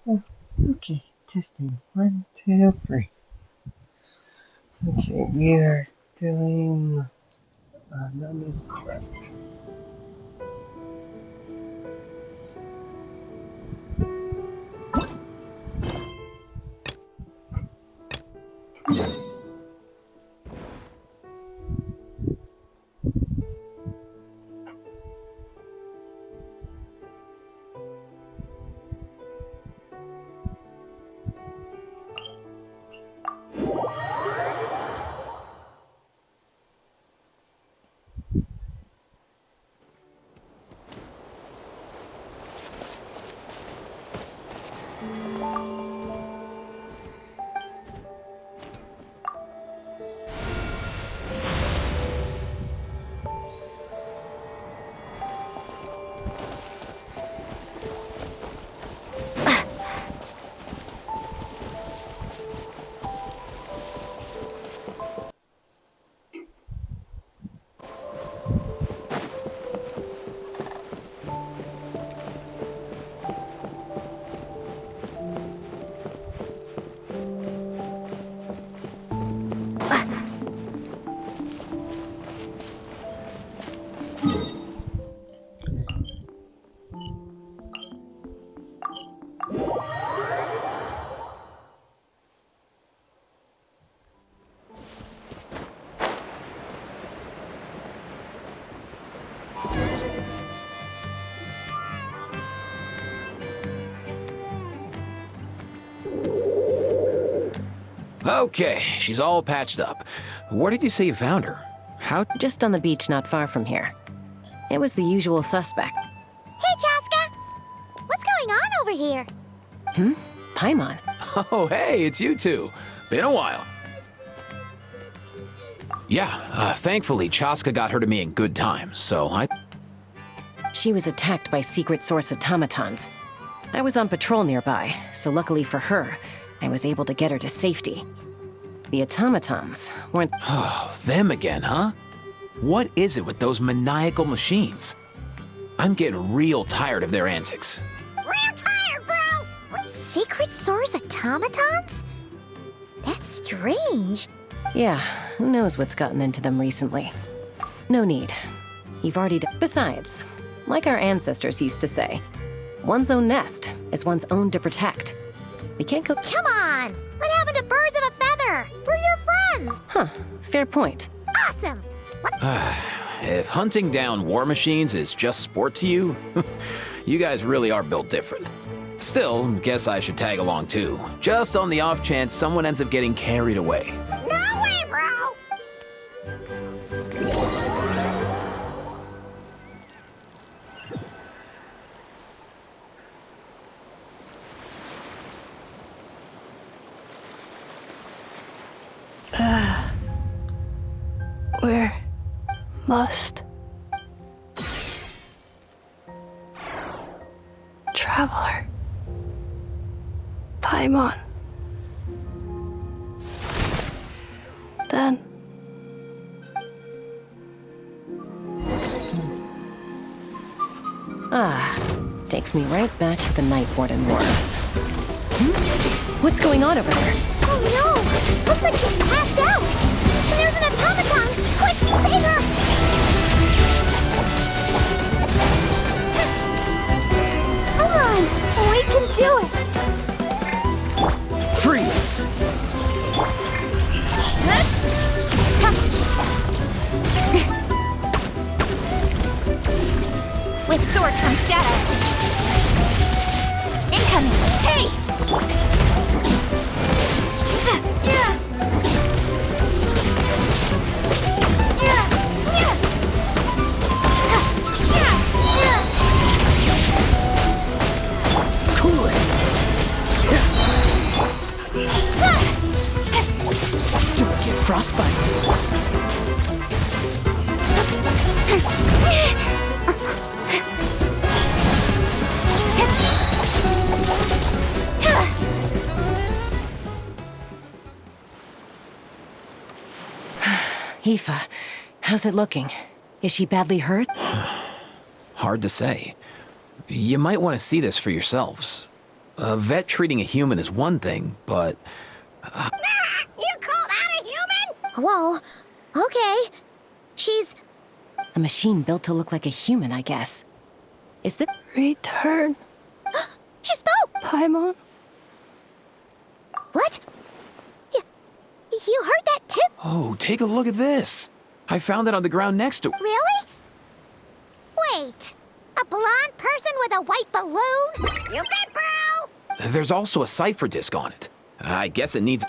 Oh, okay, testing. 1, 2, 3. Okay, you're doing another quest. Okay, she's all patched up. Where did you say you found her? How? Just on the beach not far from here. It was the usual suspect. Hey, Chaska! What's going on over here? Paimon. Oh, hey, it's you two. Been a while. Yeah, thankfully Chaska got her to me in good time, so She was attacked by secret source automatons. I was on patrol nearby, so luckily for her, I was able to get her to safety. The automatons weren't... Oh, them again, huh? What is it with those maniacal machines? I'm getting real tired of their antics. Real tired, bro! What, secret source automatons? That's strange. Yeah, who knows what's gotten into them recently. No need. You've already Besides, like our ancestors used to say, one's own nest is one's own to protect. We can't go... Come on! What happened to birds of a feather? We're your friends! Huh, fair point. Awesome! If hunting down war machines is just sport to you, you guys really are built different. Still, guess I should tag along too, just on the off chance someone ends up getting carried away. No way, bro! Where must traveler Paimon then takes me right back to the Night Warden Wars. What's going on over there? Oh no! Looks like she's passed out! And there's an automaton! Quick, save her! Come on! We can do it! Freeze! With sword comes shadow. Incoming! Hey! Cool it! Don't get frostbite. Aoife, how's it looking? Is she badly hurt? Hard to say. You might want to see this for yourselves. A vet treating a human is one thing, but... You call that a human? Whoa. Okay. She's... A machine built to look like a human, I guess. Is that... Return, She spoke! Paimon. What? You heard that too? Oh, take a look at this. I found it on the ground next to... Really? Wait. A blonde person with a white balloon? You bet, bro! There's also a cipher disc on it. I guess it needs...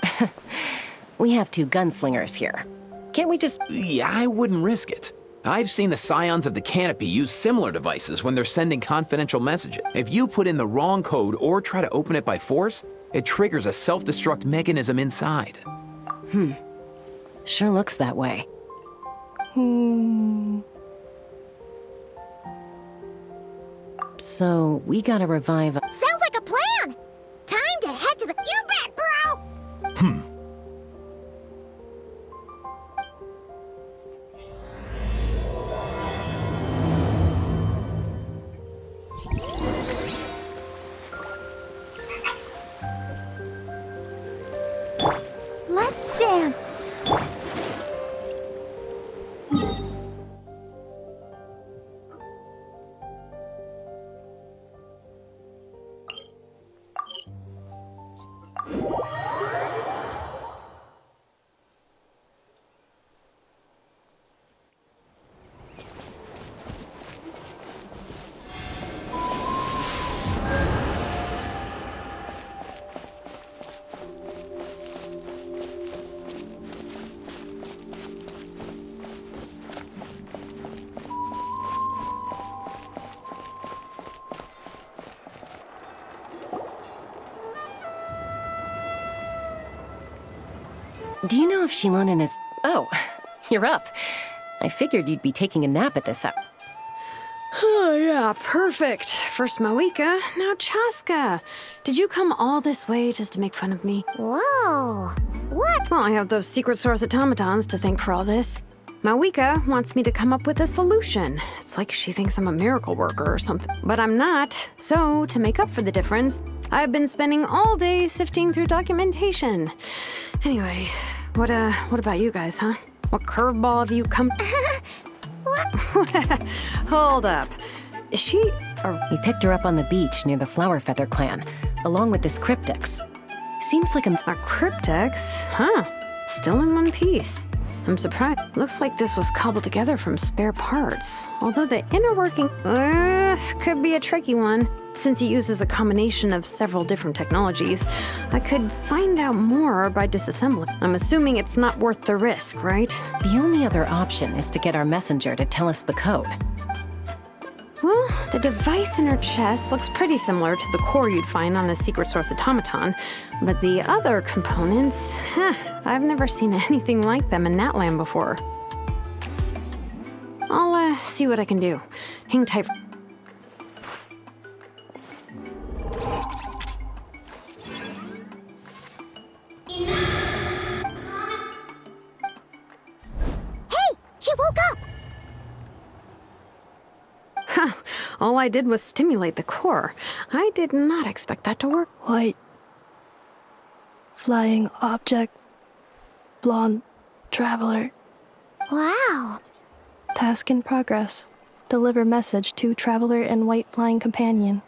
We have two gunslingers here. Can't we just... Yeah, I wouldn't risk it. I've seen the scions of the canopy use similar devices when they're sending confidential messages. If you put in the wrong code or try to open it by force, it triggers a self-destruct mechanism inside. Sure looks that way. So, we gotta revive... Sounds like a plan! Time to head to the... You bet, bro! Let's dance. Do you know if Shilonen is... Oh, you're up. I figured you'd be taking a nap at this hour. Oh, yeah, perfect. First Mawika, now Chaska. Did you come all this way just to make fun of me? Whoa. What? Well, I have those secret source automatons to thank for all this. Mawika wants me to come up with a solution. It's like she thinks I'm a miracle worker or something. But I'm not. So, to make up for the difference, I've been spending all day sifting through documentation. Anyway, what about you guys, huh? What curveball have you come... What? Hold up. Is she a... We picked her up on the beach near the Flower Feather clan, along with this cryptex. Seems like a cryptex? Huh. Still in one piece. I'm surprised. Looks like this was cobbled together from spare parts. Although the inner working... could be a tricky one. Since it uses a combination of several different technologies, I could find out more by disassembling. I'm assuming it's not worth the risk, right? The only other option is to get our messenger to tell us the code. Well, the device in her chest looks pretty similar to the core you'd find on a secret source automaton, but the other components, I've never seen anything like them in Natland before. I'll see what I can do. Hang tight. Hey! She woke up! Huh. All I did was stimulate the core. I did not expect that to work. White. Flying object. Blonde. Traveler. Wow. Task in progress. Deliver message to Traveler and White Flying Companion.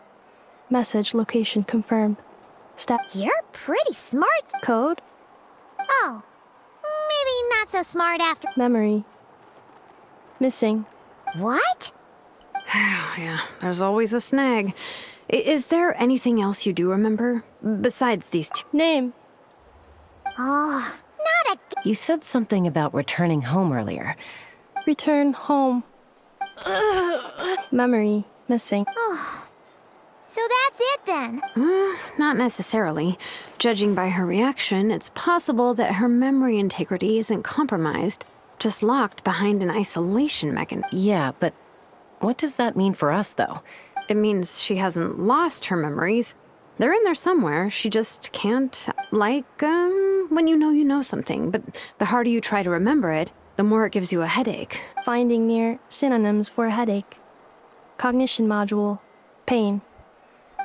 Message location confirmed. You're pretty smart. Code. Oh. Maybe not so smart after... Memory. Missing. What? Yeah, there's always a snag. Is there anything else you do remember? Besides these two? Name. Oh, not a... You said something about returning home earlier. Return home. Memory. Missing. Oh. So that's it then. Not necessarily. Judging by her reaction, it's possible that her memory integrity isn't compromised, just locked behind an isolation mechanism. Yeah, but what does that mean for us, though? It means she hasn't lost her memories. They're in there somewhere. She just can't... Like, when you know something, but the harder you try to remember it, the more it gives you a headache. Finding near synonyms for headache. Cognition module. Pain.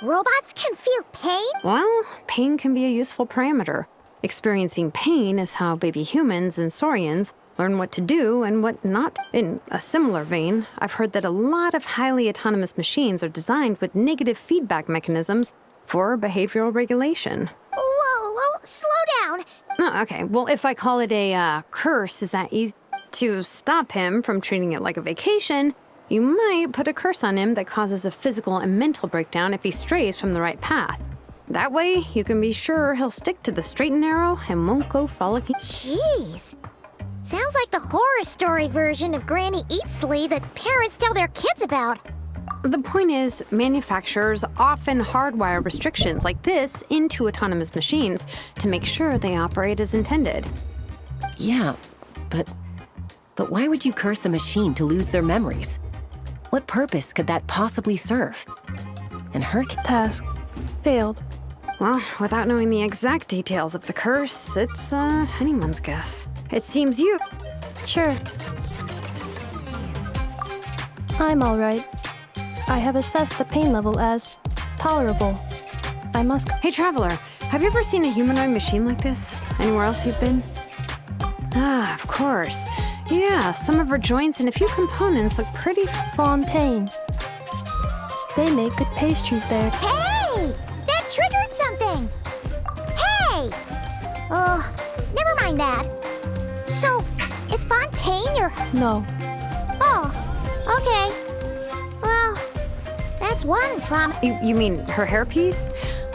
Robots can feel pain? Well, pain can be a useful parameter. Experiencing pain is how baby humans and saurians learn what to do and what not. In a similar vein, I've heard that a lot of highly autonomous machines are designed with negative feedback mechanisms for behavioral regulation. Whoa, slow down. Oh, okay. Well, if I call it a curse, is that easy? To stop him from treating it like a vacation, you might put a curse on him that causes a physical and mental breakdown if he strays from the right path. That way, you can be sure he'll stick to the straight and narrow and won't go frolicking. Jeez. Sounds like the horror story version of Granny Eatsley that parents tell their kids about. The point is, manufacturers often hardwire restrictions like this into autonomous machines to make sure they operate as intended. Yeah, but why would you curse a machine to lose their memories? What purpose could that possibly serve? And her Task failed. Well, without knowing the exact details of the curse, it's anyone's guess. It seems you... Sure. I'm all right. I have assessed the pain level as tolerable. I must... Hey, Traveler, have you ever seen a humanoid machine like this? Anywhere else you've been? Ah, of course. Yeah, some of her joints and a few components look pretty... Fontaine. They make good pastries there. Hey! That triggered something! Hey! Oh, never mind that. So, is Fontaine your... No. Oh, okay. Well, that's one from... You mean her hairpiece?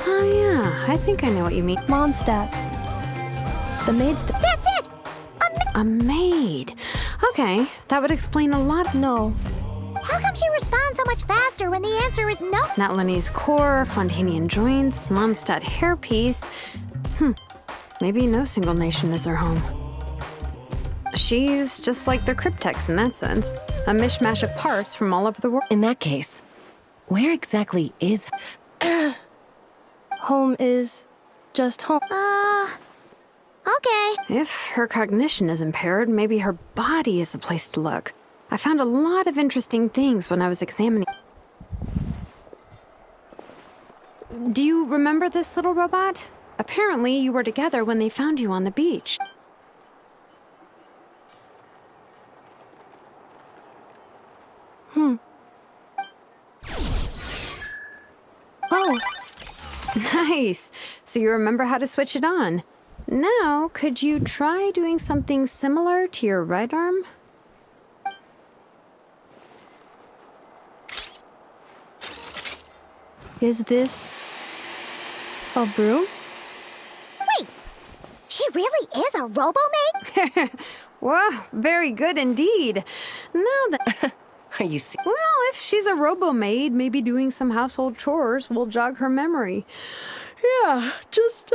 Oh, yeah, I think I know what you mean. Mondstadt. The maid's... That's it! A maid. Okay, that would explain a lot. No. How come she responds so much faster when the answer is no? Natalini's core, Fontanian joints, Mondstadt hairpiece. Maybe no single nation is her home. She's just like the Cryptex in that sense. A mishmash of parts from all over the world. In that case, where exactly is... Home is just home. Okay. If her cognition is impaired, maybe her body is the place to look. I found a lot of interesting things when I was examining. Do you remember this little robot? Apparently, you were together when they found you on the beach. Oh, Nice. So you remember how to switch it on. Now, could you try doing something similar to your right arm? is this a broom? Wait, she really is a robo-maid? Well, very good indeed. Now that... Are you serious? Well, if she's a robo-maid, maybe doing some household chores will jog her memory. Yeah, just,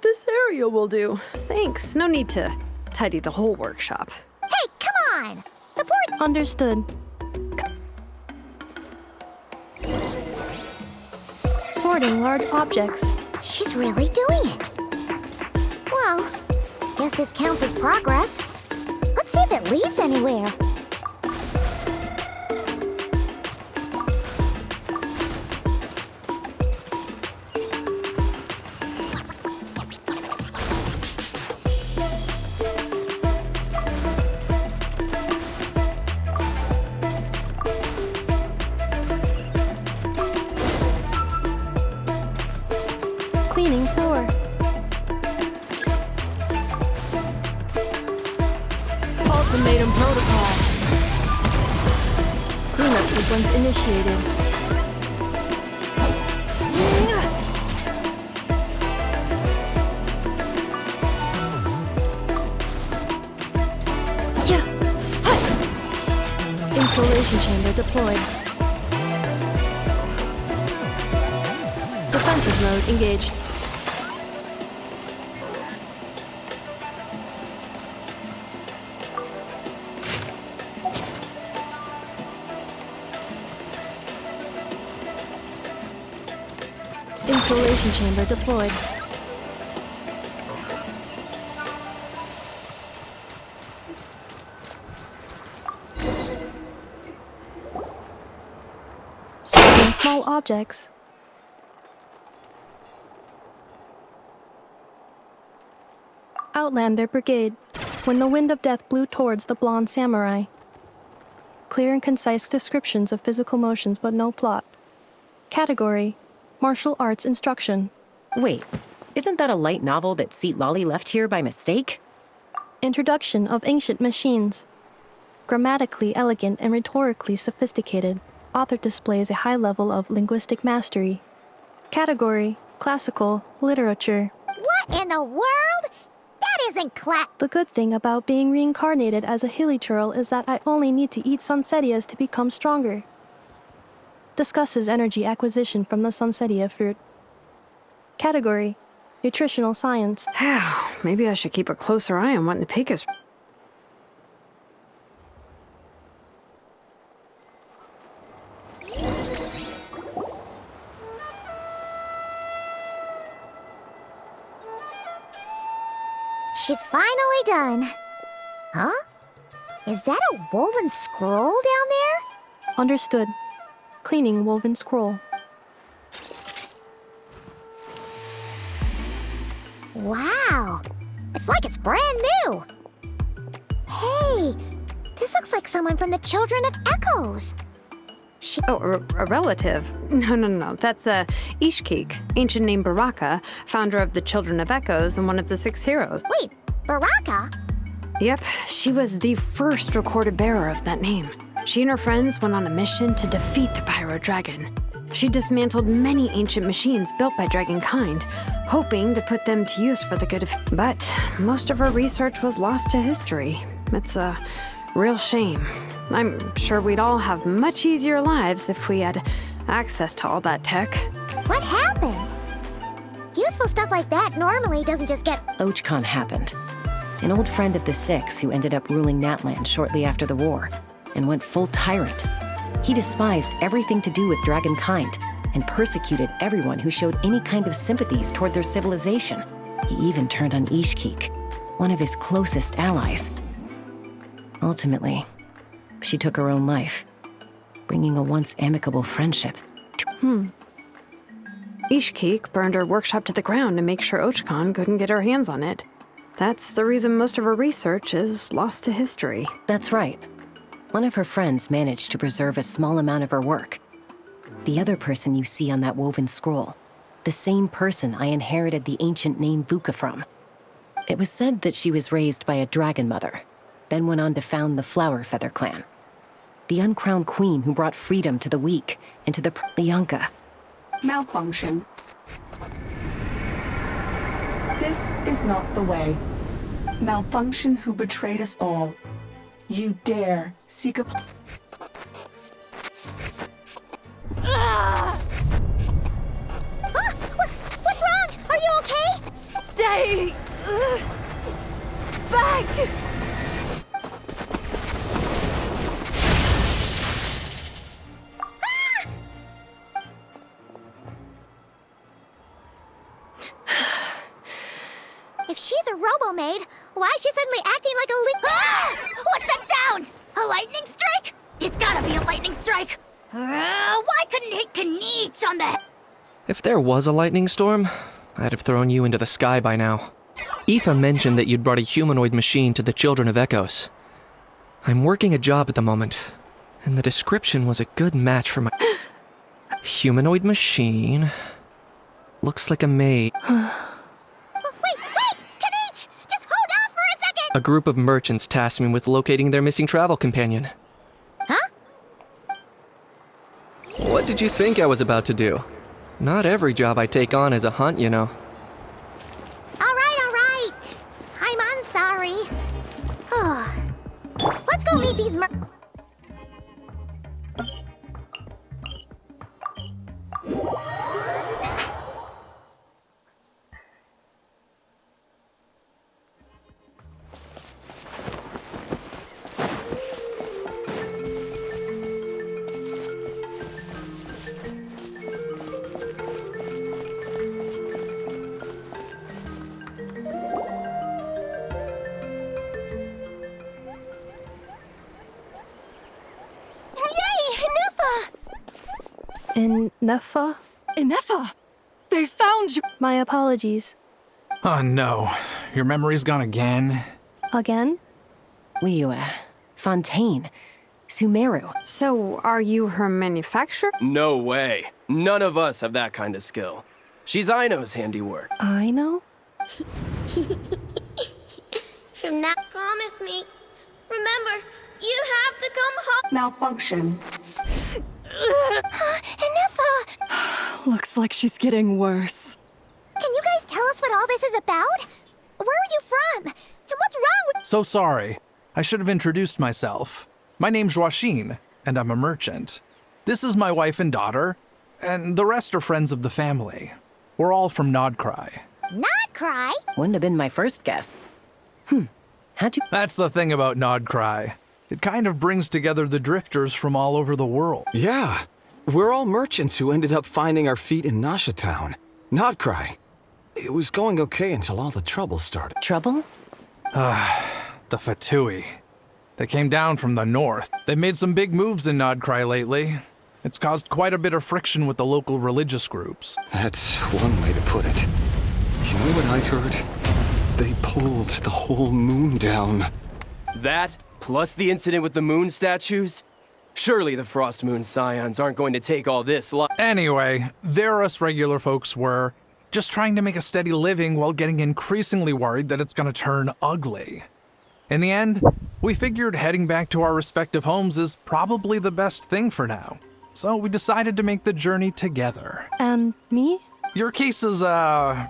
this area will do. Thanks. No need to tidy the whole workshop. Hey, come on! The poor... Understood. Sorting large objects. She's really doing it. Well, guess this counts as progress. Let's see if it leads anywhere. Cleaning floor. Ultimatum protocol. Cleanup sequence initiated. Yeah. Installation chamber deployed. Defensive mode engaged. Installation chamber deployed. Sorting small objects. Outlander Brigade. When the wind of death blew towards the blonde samurai. Clear and concise descriptions of physical motions but no plot. Category: Martial Arts Instruction. Wait, isn't that a light novel that Seat Lolly left here by mistake? Introduction of Ancient Machines. Grammatically elegant and rhetorically sophisticated, author displays a high level of linguistic mastery. Category: Classical Literature. What in the world? That isn't The good thing about being reincarnated as a hilly churl is that I only need to eat sunsettias to become stronger. Discusses energy acquisition from the sunsettia fruit. Category: Nutritional Science. Maybe I should keep a closer eye on what Nepik is. She's finally done. Huh? Is that a woven scroll down there? Understood. Cleaning woven scroll. Wow. It's like it's brand new. Hey, this looks like someone from the Children of Echoes. Oh, a relative? No. That's Ishkik, ancient name Baraka, founder of the Children of Echoes and one of the 6 heroes. Wait, Baraka? Yep, she was the first recorded bearer of that name. She and her friends went on a mission to defeat the Pyro Dragon. She dismantled many ancient machines built by Dragonkind, hoping to put them to use for the good of... But most of her research was lost to history. It's a real shame. I'm sure we'd all have much easier lives if we had access to all that tech. What happened? Useful stuff like that normally doesn't just get... Ochkon happened. An old friend of the 6 who ended up ruling Natland shortly after the war, and went full tyrant. He despised everything to do with Dragonkind, and persecuted everyone who showed any kind of sympathies toward their civilization. He even turned on Ishkik, one of his closest allies. Ultimately, she took her own life, bringing a once amicable friendship to... Ishkik burned her workshop to the ground to make sure Ochkon couldn't get her hands on it. That's the reason most of her research is lost to history. That's right. One of her friends managed to preserve a small amount of her work. The other person you see on that woven scroll, the same person I inherited the ancient name Vuka from. It was said that she was raised by a dragon mother, then went on to found the Flower Feather clan. The uncrowned queen who brought freedom to the weak and to the Lianka. Malfunction. This is not the way. Malfunction who betrayed us all. You dare seek a... What's wrong? Are you okay? Stay back! If she's a robo-maid, why is she suddenly acting like a What's that sound? A lightning strike? It's gotta be a lightning strike! Why couldn't it hit Kaniche on the head? If there was a lightning storm, I'd have thrown you into the sky by now. Aoife mentioned that you'd brought a humanoid machine to the Children of Echoes. I'm working a job at the moment, and the description was a good match for my... Humanoid machine... Looks like a maid. Wait! Kaniche! Just hold off for a second! A group of merchants tasked me with locating their missing travel companion. Huh? What did you think I was about to do? Not every job I take on is a hunt, you know. All right. I'm sorry. Let's go meet these Ineffa? Ineffa! They found you! My apologies. Oh no, your memory's gone again? Again? Liyue, Fontaine, Sumeru. So, are you her manufacturer? No way. None of us have that kind of skill. She's Aino's handiwork. I know? From now, promise me. Remember, you have to come home. Malfunction. Ineffa! Looks like she's getting worse. Can you guys tell us what all this is about? Where are you from? And what's wrong with— So sorry. I should have introduced myself. My name's Joachine, and I'm a merchant. This is my wife and daughter, and the rest are friends of the family. We're all from Nodcry. Not cry? Wouldn't have been my first guess. How'd you... That's the thing about Nodcry. It kind of brings together the drifters from all over the world. Yeah, we're all merchants who ended up finding our feet in Nasha Town. Nodcry. It was going okay until all the trouble started. Trouble? The Fatui. They came down from the north. They made some big moves in Nodcry lately. It's caused quite a bit of friction with the local religious groups. That's one way to put it. You know what I heard? They pulled the whole moon down. That, plus the incident with the moon statues? Surely the Frost Moon Scions aren't going to take all this Anyway, there us regular folks were, just trying to make a steady living while getting increasingly worried that it's gonna turn ugly. In the end, we figured heading back to our respective homes is probably the best thing for now. So we decided to make the journey together. And me? Your case is, a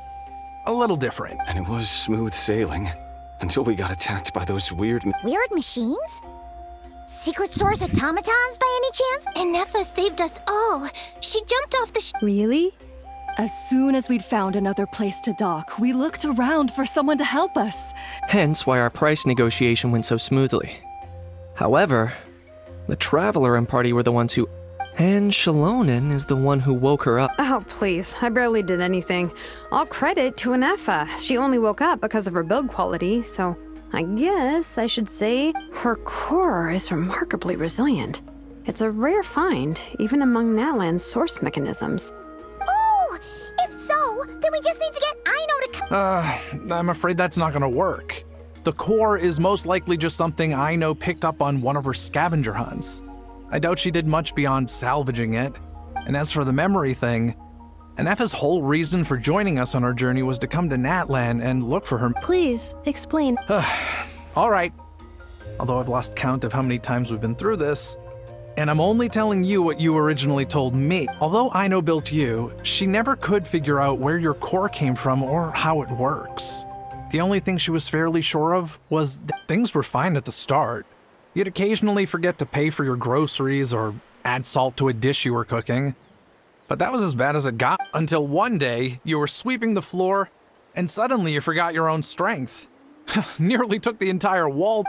little different. And it was smooth sailing until we got attacked by those weird Weird machines? Secret Source automatons by any chance? Ineffa saved us all. She jumped off the Really? As soon as we'd found another place to dock, we looked around for someone to help us. Hence why our price negotiation went so smoothly. However, the Traveler and party were the ones who... And Shalonen is the one who woke her up. Oh, please. I barely did anything. All credit to Ineffa. She only woke up because of her build quality, so I guess I should say her core is remarkably resilient. It's a rare find, even among Natlan's source mechanisms. Oh! If so, then we just need to get Aino to come. I'm afraid that's not gonna work. The core is most likely just something Aino picked up on one of her scavenger hunts. I doubt she did much beyond salvaging it. And as for the memory thing, Ineffa's whole reason for joining us on our journey was to come to Natlan and look for her. Please, explain. All right. Although I've lost count of how many times we've been through this. And I'm only telling you what you originally told me. Although Aino built you, she never could figure out where your core came from or how it works. The only thing she was fairly sure of was that things were fine at the start. You'd occasionally forget to pay for your groceries or add salt to a dish you were cooking. But that was as bad as it got until one day you were sweeping the floor and suddenly you forgot your own strength. Nearly took the entire wall.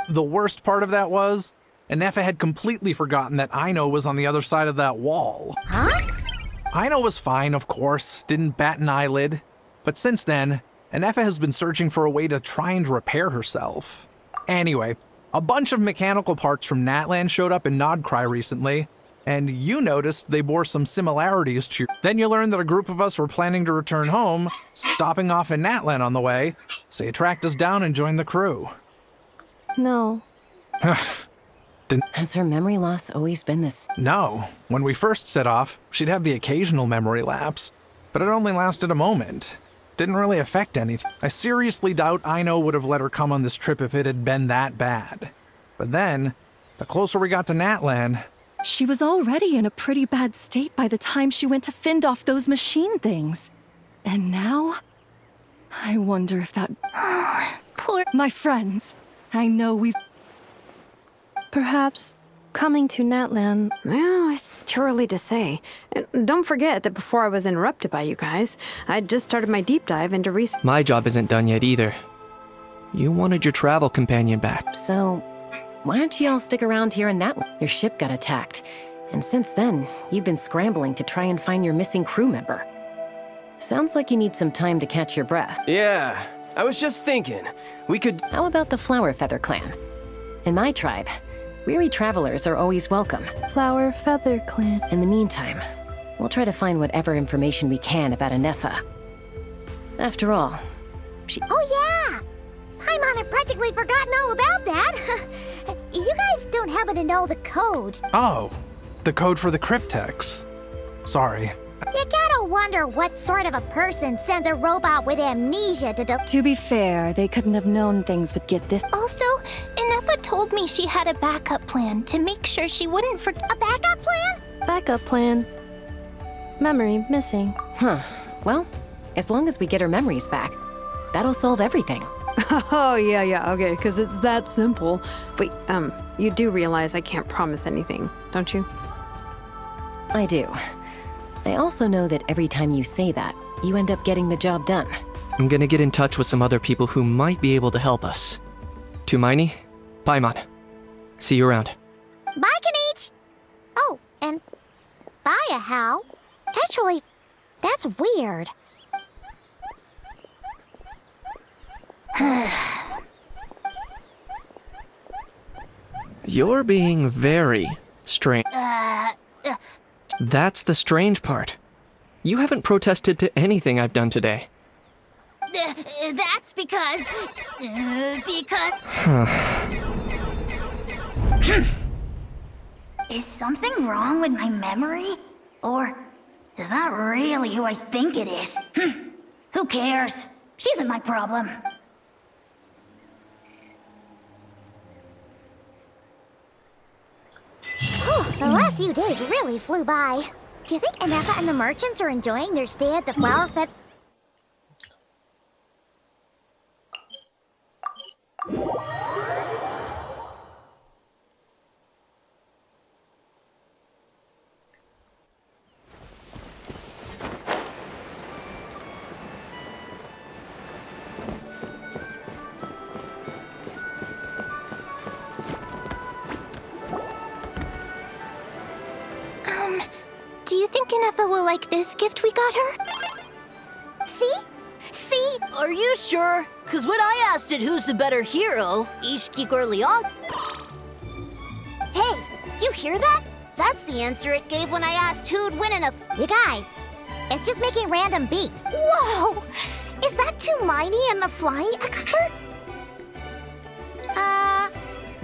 The worst part of that was, Ineffa had completely forgotten that Aino was on the other side of that wall. Huh? Aino was fine, of course, didn't bat an eyelid. But since then, Ineffa has been searching for a way to try and repair herself. Anyway, a bunch of mechanical parts from Natlan showed up in Nodcry recently, and you noticed they bore some similarities to you. Then you learned that a group of us were planning to return home, stopping off in Natlan on the way, so you tracked us down and joined the crew. No. Has her memory loss always been this? No. When we first set off, she'd have the occasional memory lapse, but it only lasted a moment. Didn't really affect anything. I seriously doubt Aino would have let her come on this trip if it had been that bad. But then, the closer we got to Natlan... She was already in a pretty bad state by the time she went to fend off those machine things. And now? I wonder if that... Poor... My friends, I know we've... Perhaps coming to Natlan... Well, it's too early to say. And don't forget that before I was interrupted by you guys, I'd just started my deep dive into research. My job isn't done yet either. You wanted your travel companion back. So, why don't you all stick around here in Natlan? Your ship got attacked, and since then, you've been scrambling to try and find your missing crew member. Sounds like you need some time to catch your breath. Yeah, I was just thinking, we could... How about the Flower Feather Clan? In my tribe, weary travelers are always welcome. Flower Feather Clan. In the meantime, we'll try to find whatever information we can about Ineffa. After all, Oh yeah! Paimon had practically forgotten all about that. You guys don't happen to know the code. Oh, the code for the cryptex. Sorry. You gotta wonder what sort of a person sends a robot with amnesia to To be fair, they couldn't have known things would get this. Also, Ineffa told me she had a backup plan to make sure she wouldn't forget. A backup plan? Backup plan. Memory missing. huh. Well, as long as we get her memories back, that'll solve everything. Oh, yeah, okay, because it's that simple. Wait, you do realize I can't promise anything, don't you? I do. I also know that every time you say that, you end up getting the job done. I'm gonna get in touch with some other people who might be able to help us. Tumaini, Paimon. See you around. Bye, Kanich! Oh, and bye, Hal. Actually, that's weird. You're being very strange. That's the strange part. You haven't protested to anything I've done today. That's because... Is something wrong with my memory? Or is that really who I think it is? Who cares? She isn't my problem. The last few days really flew by. Do you think Ineffa and the merchants are enjoying their stay at the Flower Fed? Do you think Ineffa will like this gift we got her? See? Are you sure? Cause when I asked it who's the better hero, Ishiki or Leon? Hey, you hear that? That's the answer it gave when I asked who'd win in a... You guys, it's just making random beeps. Whoa! Is that Tumaini and the flying expert?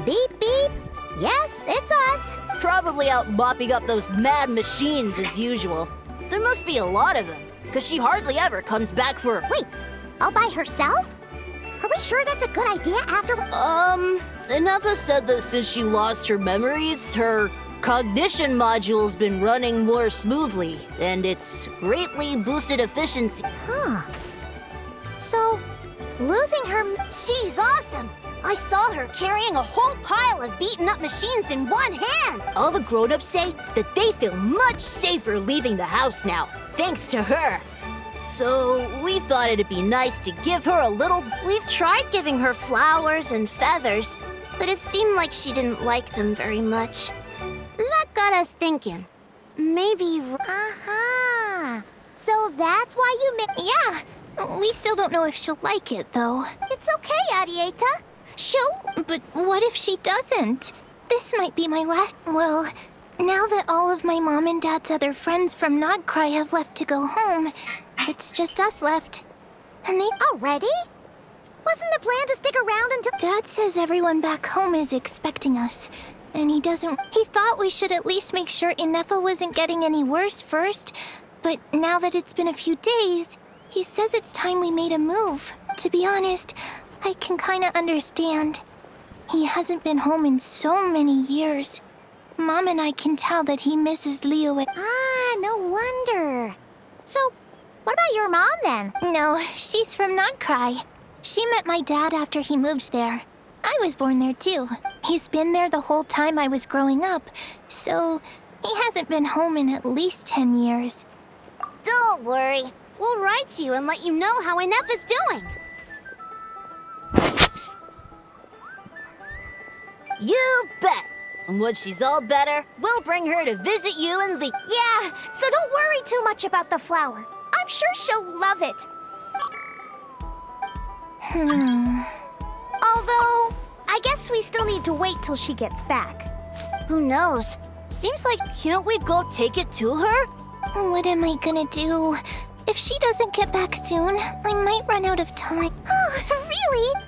Beep beep. Yes, it's us. Probably out mopping up those mad machines as usual. There must be a lot of them, cause she hardly ever comes back for... Wait, all by herself? Are we sure that's a good idea after... Ineffa said that since she lost her memories, her cognition module's been running more smoothly, and it's greatly boosted efficiency. Huh. So, losing her... She's awesome! I saw her carrying a whole pile of beaten up machines in one hand! All the grown-ups say that they feel much safer leaving the house now, thanks to her. So, we thought it'd be nice to give her a little... We've tried giving her flowers and feathers, but it seemed like she didn't like them very much. That got us thinking. Maybe... So that's why you Yeah, we still don't know if she'll like it, though. It's okay, Arieta. But what if she doesn't? This might be my last... Well, now that all of my mom and dad's other friends from Nodcry have left to go home, it's just us left. And they... Already? Wasn't the plan to stick around until... Dad says everyone back home is expecting us, and he doesn't... He thought we should at least make sure Ineffa wasn't getting any worse first, but now that it's been a few days, he says it's time we made a move. To be honest, I can kinda understand. He hasn't been home in so many years. Mom and I can tell that he misses Leo. No wonder. So, what about your mom then? No, she's from Nodcry. She met my dad after he moved there. I was born there too. He's been there the whole time I was growing up, so he hasn't been home in at least 10 years. Don't worry. We'll write to you and let you know how Ineffa's doing. You bet! And when she's all better, we'll bring her to visit you and the... Yeah, so don't worry too much about the flower. I'm sure she'll love it. Although, I guess we still need to wait till she gets back. Who knows? Seems like... Can't we go take it to her? What am I gonna do? If she doesn't get back soon, I might run out of time. Oh, really?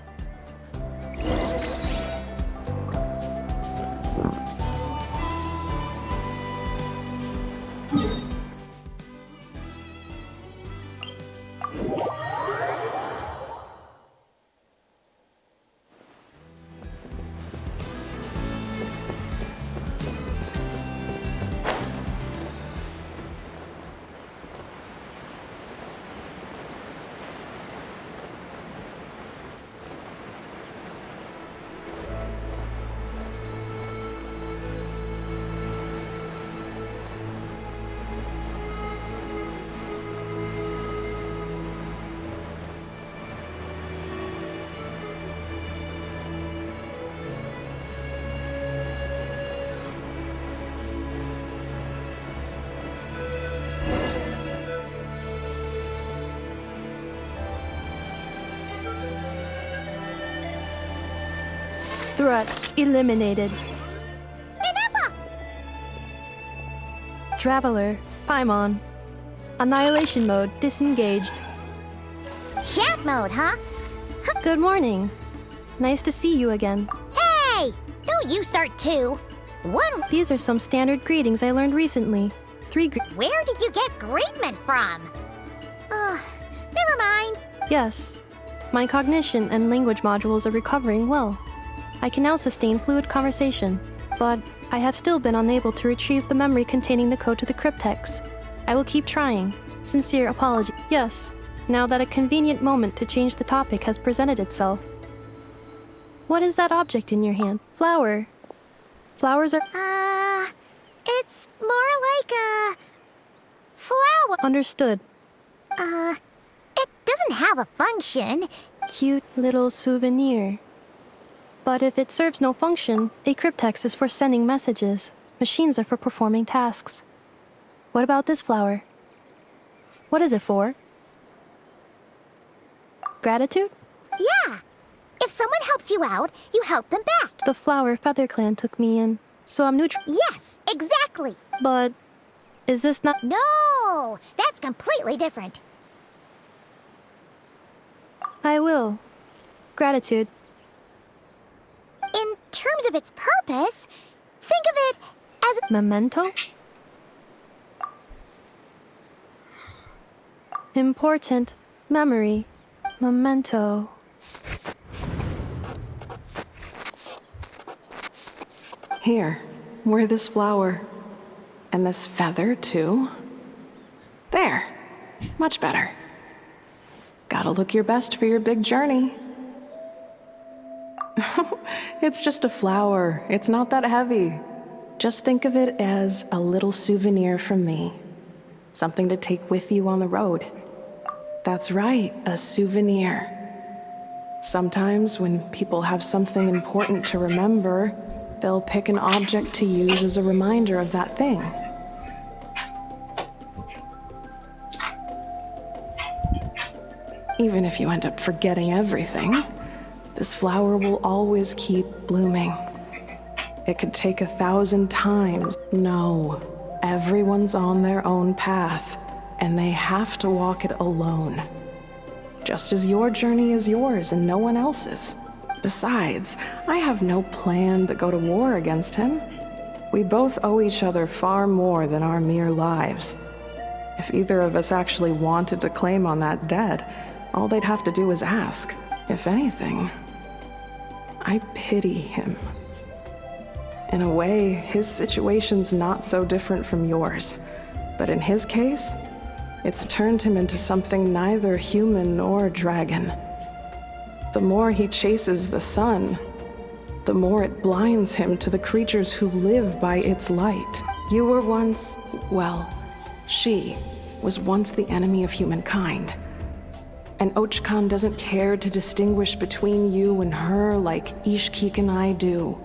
Threat eliminated. Ineffa! Traveler, Paimon. Annihilation mode disengaged. Chat mode, huh? Good morning. Nice to see you again. Hey! Don't you start too. These are some standard greetings I learned recently. Where did you get greetment from? Never mind. Yes. My cognition and language modules are recovering well. I can now sustain fluid conversation, but I have still been unable to retrieve the memory containing the code to the cryptex. I will keep trying. Sincere apology. Yes, now that a convenient moment to change the topic has presented itself. What is that object in your hand? Flower. Flowers are... It's more like a... flower. Understood. It doesn't have a function. Cute little souvenir. But if it serves no function, a cryptex is for sending messages. Machines are for performing tasks. What about this flower? What is it for? Gratitude? Yeah. If someone helps you out, you help them back. The flower Feather Clan took me in, so I'm neutral. Yes, exactly. But is this not... No, that's completely different. I will. Gratitude. In terms of its purpose, think of it as a... Memento? Important. Memory. Memento. Here, wear this flower. And this feather, too. There. Much better. Gotta look your best for your big journey. It's just a flower. It's not that heavy. Just think of it as a little souvenir from me. Something to take with you on the road. That's right, a souvenir. Sometimes when people have something important to remember, they'll pick an object to use as a reminder of that thing. Even if you end up forgetting everything, this flower will always keep blooming. It could take 1,000 times. No, everyone's on their own path, and they have to walk it alone. Just as your journey is yours and no one else's. Besides, I have no plan to go to war against him. We both owe each other far more than our mere lives. If either of us actually wanted to claim on that debt, all they'd have to do is ask. If anything, I pity him. In a way, his situation's not so different from yours. But in his case, it's turned him into something neither human nor dragon. The more he chases the sun, the more it blinds him to the creatures who live by its light. You were once, well, she was once the enemy of humankind. And Ochkan doesn't care to distinguish between you and her like Ishkik and I do.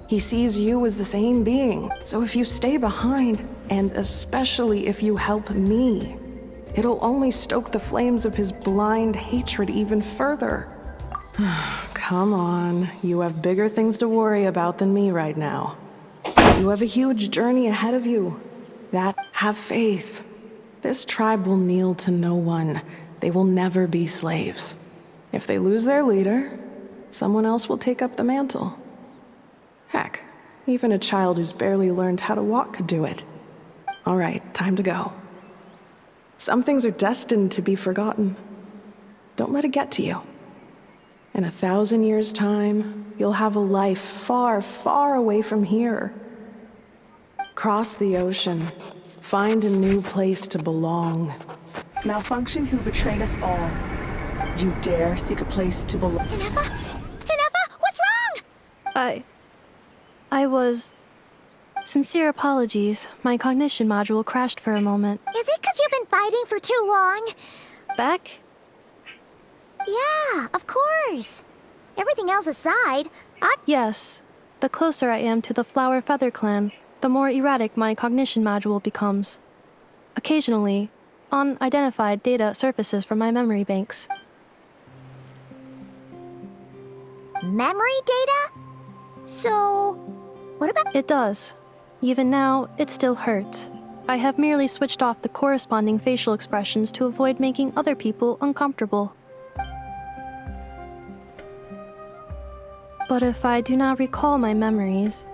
He sees you as the same being. So if you stay behind, and especially if you help me, it'll only stoke the flames of his blind hatred even further. Come on, you have bigger things to worry about than me right now. You have a huge journey ahead of you. Have faith. This tribe will kneel to no one. They will never be slaves. If they lose their leader, someone else will take up the mantle. Heck, even a child who's barely learned how to walk could do it. All right, time to go. Some things are destined to be forgotten. Don't let it get to you. In 1,000 years' time, you'll have a life far, far away from here. Cross the ocean. Find a new place to belong. Malfunction who betrayed us all. You dare seek a place to belong. Ineffa? Ineffa, what's wrong? I was... Sincere apologies. My cognition module crashed for a moment. Is it because you've been fighting for too long? Back? Yeah, of course. Everything else aside, Yes. The closer I am to the Flower Feather clan, the more erratic my cognition module becomes. Occasionally, unidentified data surfaces from my memory banks. Memory data? So, what about... It does. Even now, it still hurts. I have merely switched off the corresponding facial expressions to avoid making other people uncomfortable. But if I do not recall my memories,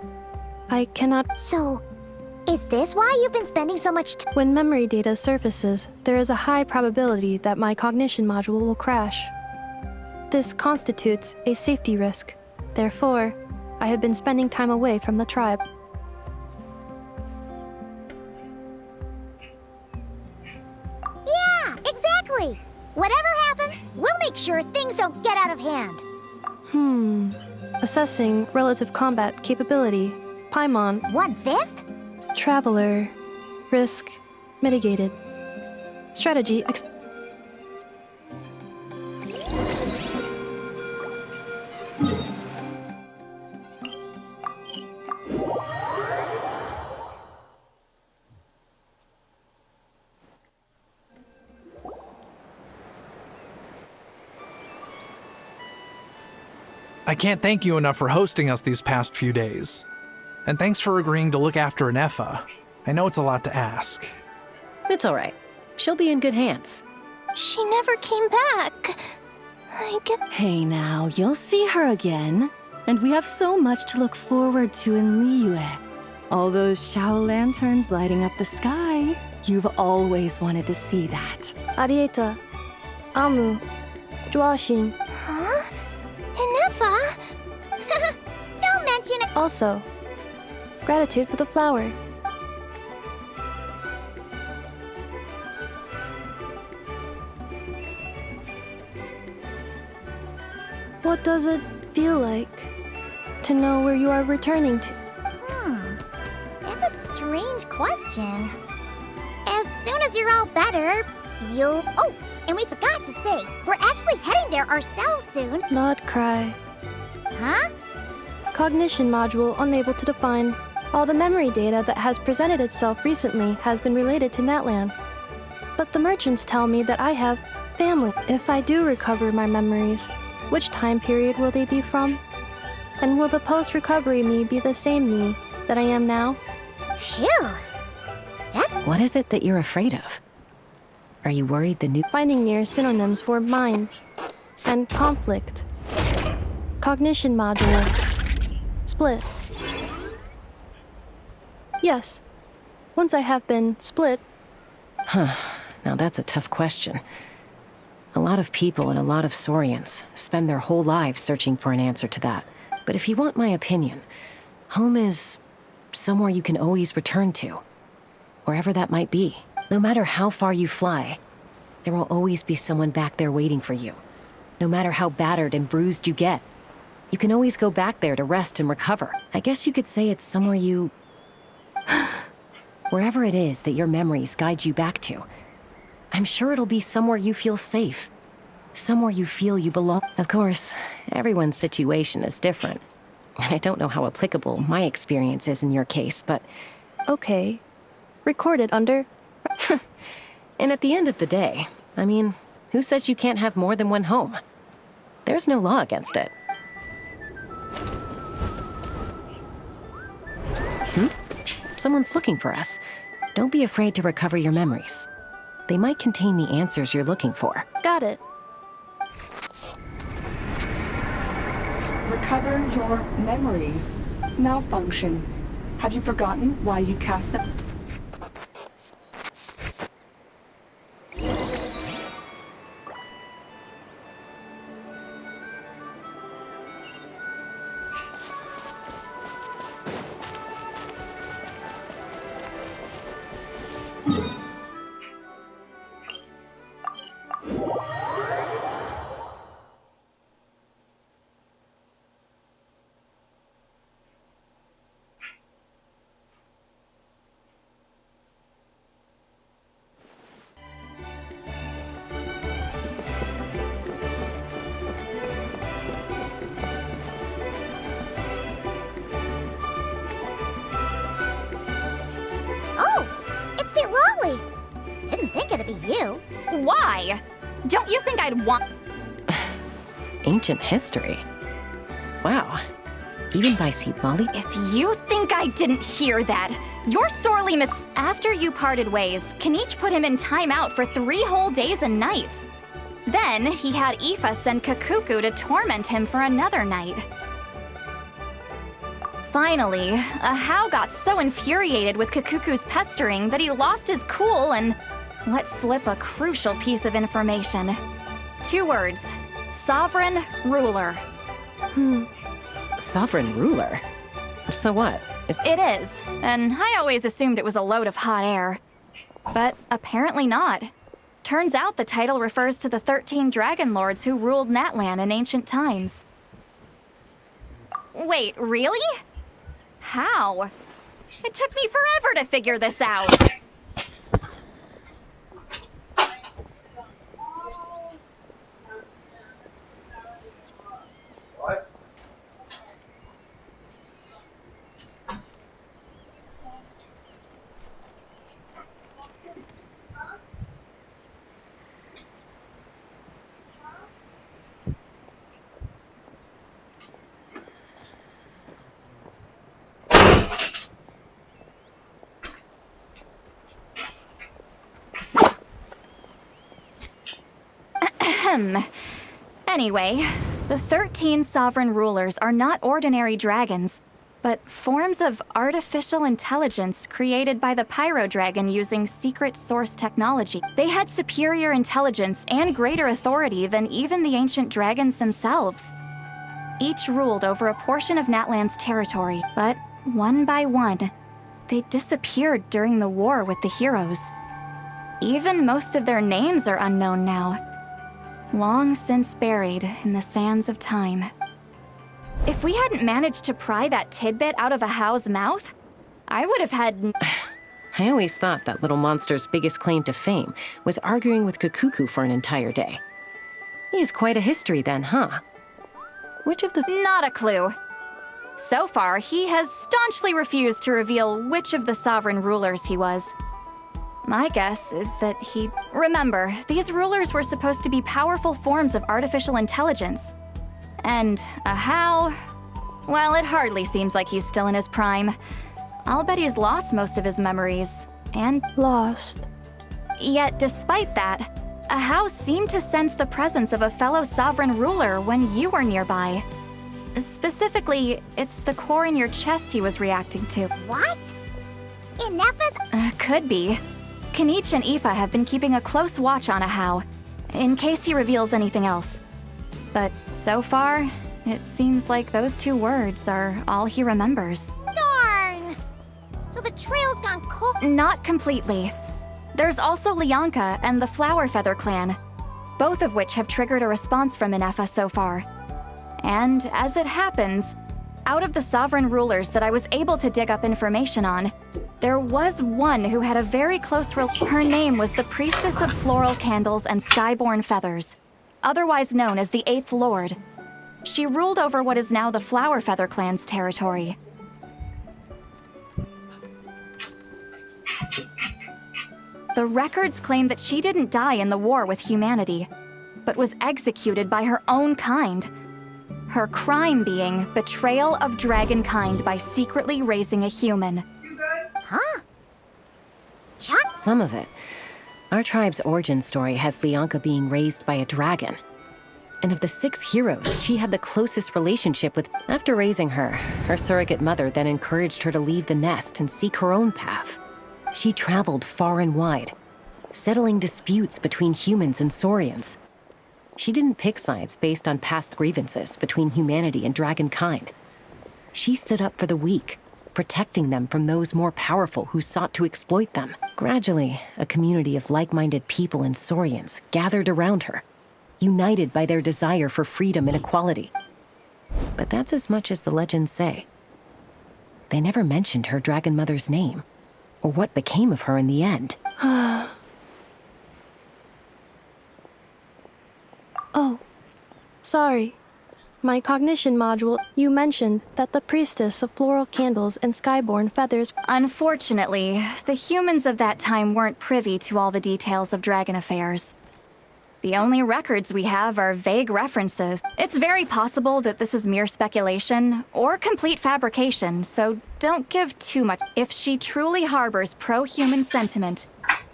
I cannot... So, is this why you've been spending so much time? When memory data surfaces, there is a high probability that my cognition module will crash. This constitutes a safety risk. Therefore, I have been spending time away from the tribe. Yeah, exactly. Whatever happens, we'll make sure things don't get out of hand. Assessing relative combat capability. Paimon. 1/5? Traveler. Risk mitigated. Strategy I can't thank you enough for hosting us these past few days. And thanks for agreeing to look after ineffa. I know it's a lot to ask. It's all right. She'll be in good hands. She never came back. Hey now, you'll see her again. And we have so much to look forward to in Liyue. All those Shao lanterns lighting up the sky. You've always wanted to see that. Arieta. Amu. Joashin. Huh? Ineffa? Don't mention it. Also, gratitude for the flower. What does it feel like to know where you are returning to? That's a strange question. As soon as you're all better, you'll... Oh, and we forgot to say, we're actually heading there ourselves soon. Not cry. Huh? Cognition module unable to define. All the memory data that has presented itself recently has been related to Natlan. But the merchants tell me that I have family. If I do recover my memories, which time period will they be from? And will the post-recovery me be the same me that I am now? Phew. What is it that you're afraid of? Are you worried the new... Finding near synonyms for mind and conflict. Cognition module. Split. Yes. Once I have been split... Huh. Now that's a tough question. A lot of people and a lot of Saurians spend their whole lives searching for an answer to that. But if you want my opinion, home is somewhere you can always return to. Wherever that might be. No matter how far you fly, there will always be someone back there waiting for you. No matter how battered and bruised you get, you can always go back there to rest and recover. I guess you could say it's somewhere you... Wherever it is that your memories guide you back to, I'm sure it'll be somewhere you feel safe. Somewhere you feel you belong. Of course, everyone's situation is different. And I don't know how applicable my experience is in your case, but... Okay. Recorded under... And at the end of the day, I mean, who says you can't have more than one home? There's no law against it. Someone's looking for us. Don't be afraid to recover your memories. They might contain the answers you're looking for. Got it. Recover your memories. Malfunction. Have you forgotten why you cast them? Oh, it's the lolly. Didn't think it'd be you. Why? Don't you think I'd want... Ancient history. Wow. Even by Seat Lolly? If you think I didn't hear that, you're sorely After you parted ways, Kenichi put him in timeout for 3 whole days and nights. Then, he had Ineffa send Kakuku to torment him for another night. Finally, Ahau got so infuriated with Kakuku's pestering that he lost his cool and let slip a crucial piece of information. 2 words. Sovereign Ruler. Sovereign ruler? So what? It is, and I always assumed it was a load of hot air. But apparently not. Turns out the title refers to the 13 dragon lords who ruled Natlan in ancient times. Wait, really? How? It took me forever to figure this out. Anyway, the 13 sovereign rulers are not ordinary dragons, but forms of artificial intelligence created by the Pyro Dragon using secret source technology. They had superior intelligence and greater authority than even the ancient dragons themselves. Each ruled over a portion of Natlan's territory, but one by one, they disappeared during the war with the heroes. Even most of their names are unknown now, long since buried in the sands of time. If we hadn't managed to pry that tidbit out of Ahau's mouth, I would have had... I always thought that little monster's biggest claim to fame was arguing with Kakuku for an entire day. He has quite a history then, huh? Which of the... Not a clue. So far, he has staunchly refused to reveal which of the sovereign rulers he was. My guess is that he... Remember, these rulers were supposed to be powerful forms of artificial intelligence. And Ahau... Well, it hardly seems like he's still in his prime. I'll bet he's lost most of his memories. And... Lost. Yet, despite that, Ahau seemed to sense the presence of a fellow sovereign ruler when you were nearby. Specifically, it's the core in your chest he was reacting to. What? Ineffa's... Could be. Kenichi and Ineffa have been keeping a close watch on Ahau, in case he reveals anything else. But so far, it seems like those 2 words are all he remembers. Darn! So the trail's gone cold. Not completely. There's also Lianka and the Flower Feather clan, both of which have triggered a response from Ineffa so far. And as it happens, out of the sovereign rulers that I was able to dig up information on, there was one who had a very close Her name was the Priestess of Floral Candles and Skyborn Feathers, otherwise known as the 8th Lord. She ruled over what is now the Flower Feather clan's territory. The records claim that she didn't die in the war with humanity, but was executed by her own kind. Her crime being betrayal of dragonkind by secretly raising a human. Huh? Chuck? Some of it. Our tribe's origin story has Lianka being raised by a dragon. And of the 6 heroes, she had the closest relationship with. After raising her, her surrogate mother then encouraged her to leave the nest and seek her own path. She traveled far and wide, settling disputes between humans and Saurians. She didn't pick sides based on past grievances between humanity and dragonkind. She stood up for the weak, protecting them from those more powerful who sought to exploit them. Gradually, a community of like-minded people and Saurians gathered around her, united by their desire for freedom and equality. But that's as much as the legends say. They never mentioned her dragon mother's name, or what became of her in the end. Oh, sorry. My cognition module, you mentioned that the priestess of floral candles and skyborn feathers. Unfortunately, the humans of that time weren't privy to all the details of dragon affairs. The only records we have are vague references. It's very possible that this is mere speculation or complete fabrication, so don't give too much. If she truly harbors pro-human sentiment,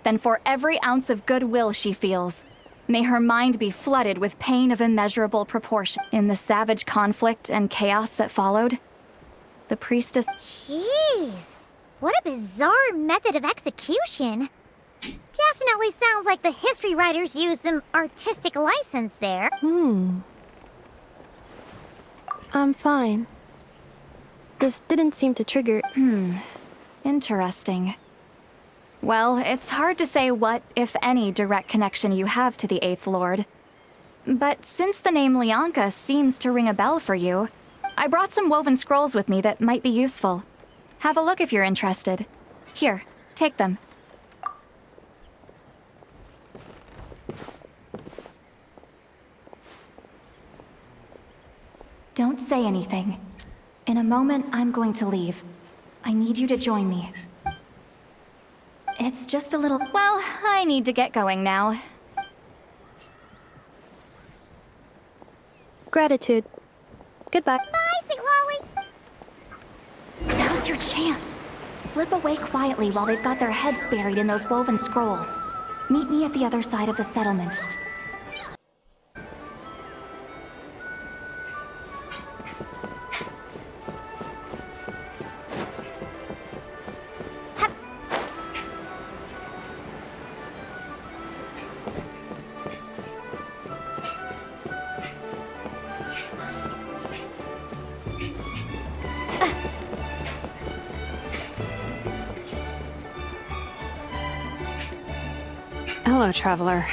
then for every ounce of goodwill she feels, may her mind be flooded with pain of immeasurable proportion. In the savage conflict and chaos that followed, the priestess... Jeez, what a bizarre method of execution. Definitely sounds like the history writers used some artistic license there. I'm fine. This didn't seem to trigger... Interesting. Well, it's hard to say what, if any, direct connection you have to the 8th Lord. But since the name Lianka seems to ring a bell for you, I brought some woven scrolls with me that might be useful. Have a look if you're interested. Here, take them. Don't say anything. In a moment, I'm going to leave. I need you to join me. It's just a little... Well, I need to get going now. Gratitude. Goodbye. Bye, sweet Lolly. Now's your chance. Slip away quietly while they've got their heads buried in those woven scrolls. Meet me at the other side of the settlement. Hello, traveler.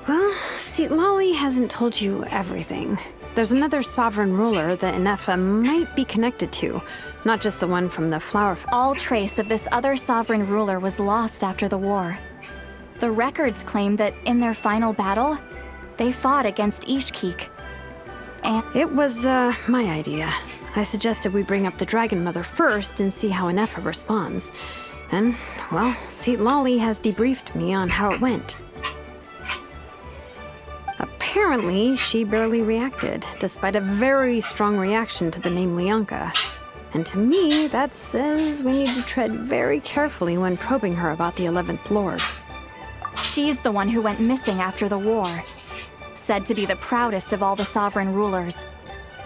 Well, see, Lolly hasn't told you everything. There's another sovereign ruler that Ineffa might be connected to, not just the one from the flower... All trace of this other sovereign ruler was lost after the war. The records claim that in their final battle, they fought against Ishkik. And... It was, my idea. I suggested we bring up the Dragon Mother first and see how Ineffa responds. And, well, see, Lolly has debriefed me on how it went. Apparently, she barely reacted, despite a very strong reaction to the name Lianka. And to me, that says we need to tread very carefully when probing her about the 11th Lord. She's the one who went missing after the war. Said to be the proudest of all the sovereign rulers.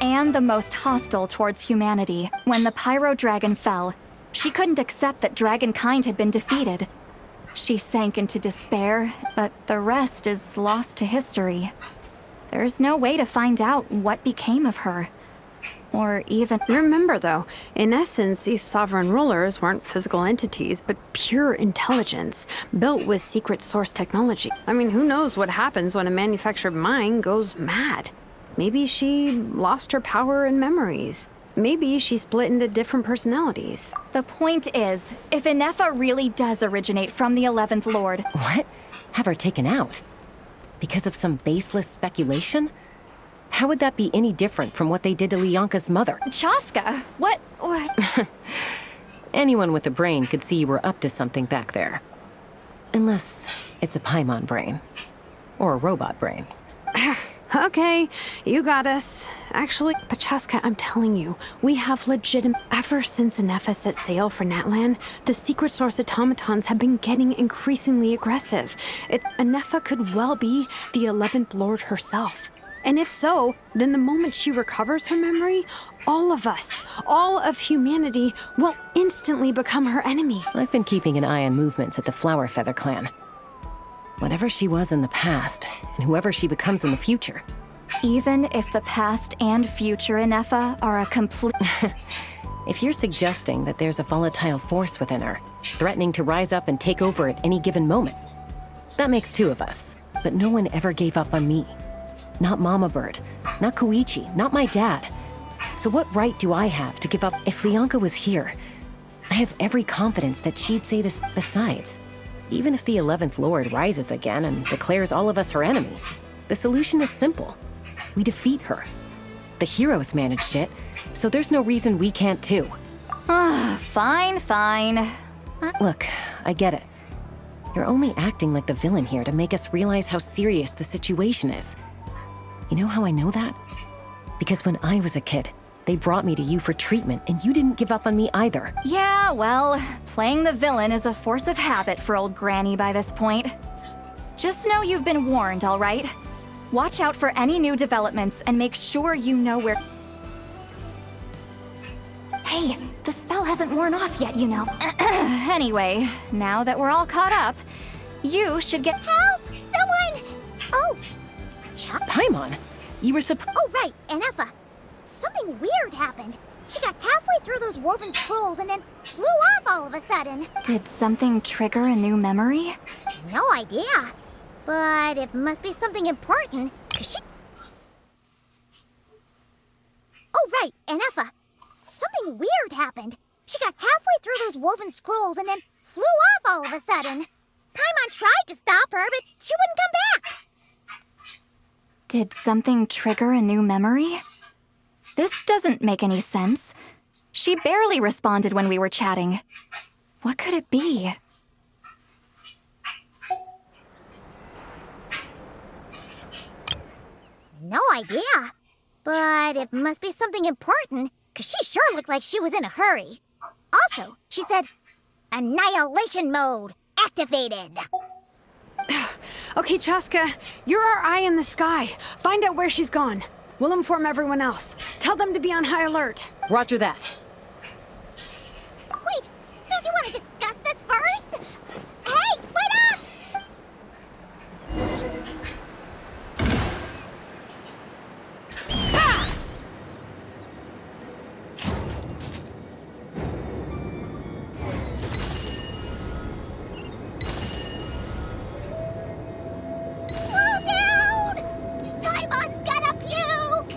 And the most hostile towards humanity. When the Pyro Dragon fell, she couldn't accept that dragonkind had been defeated. She sank into despair, but the rest is lost to history. There's no way to find out what became of her. Or even... Remember, though, in essence, these sovereign rulers weren't physical entities, but pure intelligence, built with secret source technology. I mean, who knows what happens when a manufactured mind goes mad? Maybe she lost her power and memories. Maybe she split into different personalities. The point is, if Ineffa really does originate from the 11th Lord... What? Have her taken out? Because of some baseless speculation? How would that be any different from what they did to Lianka's mother? Chaska, what? Anyone with a brain could see you were up to something back there. Unless it's a Paimon brain. Or a robot brain. Okay, you got us. Actually, Pachaska, I'm telling you, we have legitimate... Ever since ineffa set sail for Natlan, the secret source automatons have been getting increasingly aggressive. Ineffa could well be the 11th Lord herself. And if so, then the moment she recovers her memory, all of us, all of humanity, will instantly become her enemy. I've been keeping an eye on movements at the Flower Feather clan. Whatever she was in the past, and whoever she becomes in the future. Even if the past and future ineffa are a complete... If you're suggesting that there's a volatile force within her, threatening to rise up and take over at any given moment, that makes two of us. But no one ever gave up on me. Not Mama Bird, not Koichi, not my dad. So what right do I have to give up? If Lianka was here, I have every confidence that she'd say this. Besides, even if the 11th Lord rises again and declares all of us her enemy, the solution is simple. We defeat her. The heroes managed it, so there's no reason we can't too. Fine, fine. Look, I get it. You're only acting like the villain here to make us realize how serious the situation is. You know how I know that? Because when I was a kid, they brought me to you for treatment, and you didn't give up on me either. Yeah, well, playing the villain is a force of habit for old Granny by this point. Just know you've been warned, all right? Watch out for any new developments and make sure you know where... Hey, the spell hasn't worn off yet, you know. Anyway, now that we're all caught up, you should get... Help! Someone! Oh! Chuck? Paimon, you were Oh, right, ineffa. Something weird happened. She got halfway through those woven scrolls and then flew off all of a sudden. Did something trigger a new memory? No idea. But it must be something important, 'cause she... Oh, right, ineffa. Something weird happened. She got halfway through those woven scrolls and then flew off all of a sudden. Paimon tried to stop her, but she wouldn't come back. Did something trigger a new memory? This doesn't make any sense. She barely responded when we were chatting. What could it be? No idea. But it must be something important, 'cause she sure looked like she was in a hurry. Also, she said, Annihilation mode activated. Okay, Chaska, you're our eye in the sky. Find out where she's gone. We'll inform everyone else. Tell them to be on high alert. Roger that. Wait, don't you want to discuss this first? Hey, wait up! Ah! Slow down! Paimon's gonna puke!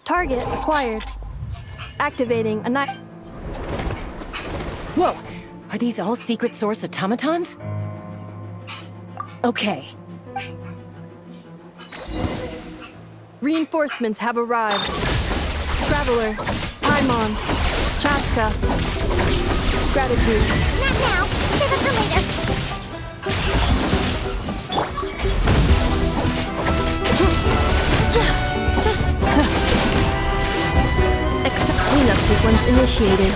Target acquired. Activating a night. Whoa! Are these all secret source automatons? Okay. Reinforcements have arrived. Traveler, Paimon, Chaska. Gratitude. Not now. Save it for later. Cleanup sequence initiated.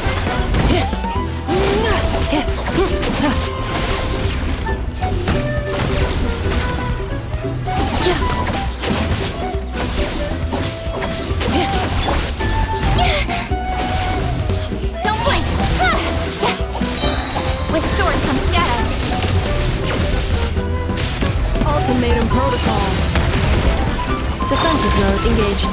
Don't blink! With sword comes shadow. Ultimatum protocol. Defensive mode engaged.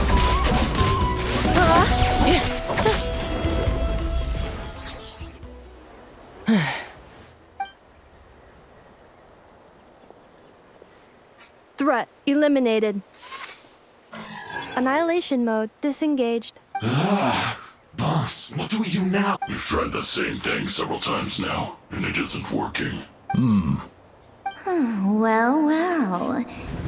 Threat eliminated. Annihilation mode disengaged. Boss, what do we do now? We've tried the same thing several times now, and it isn't working. Well.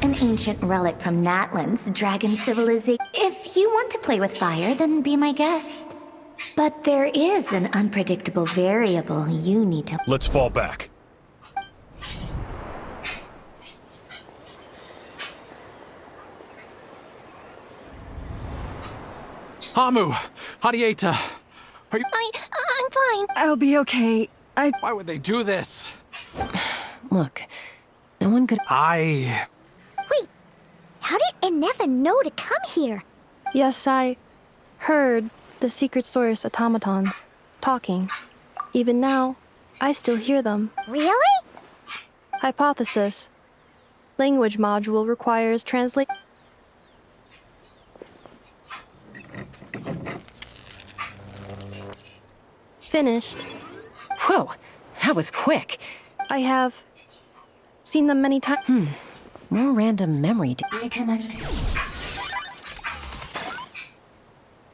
An ancient relic from Natlan's dragon civilization. If you want to play with fire, then be my guest. But there is an unpredictable variable you need to... Let's fall back. Hamu! Hadieta! Are you... I'm fine. I'll be okay. Why would they do this? Look, no one could... Wait, how did ineffa know to come here? Yes, I heard the secret source automatons talking. Even now, I still hear them. Really? Hypothesis. Language module requires translate... Finished. Whoa, that was quick. I have seen them many times. More random memory. Reconnecting.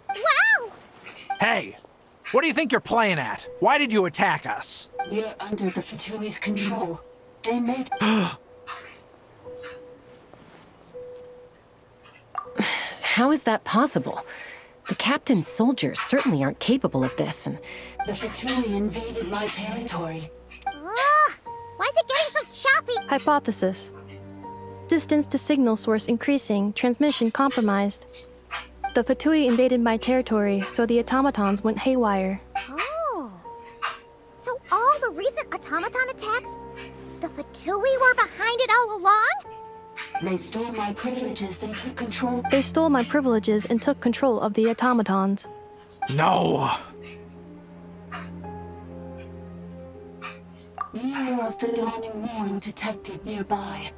Wow! Hey! What do you think you're playing at? Why did you attack us? We're under the Fatui's control. They made... How is that possible? The captain's soldiers certainly aren't capable of this, and... The Fatui invaded my territory. Why is it getting so choppy? Hypothesis. Distance to signal source increasing, transmission compromised. The Fatui invaded my territory, so the automatons went haywire. Oh. So all the recent automaton attacks, the Fatui were behind it all along? They stole my privileges and took control. They stole my privileges and took control of the automatons. No! Mirror of the Dawning Morn detected nearby.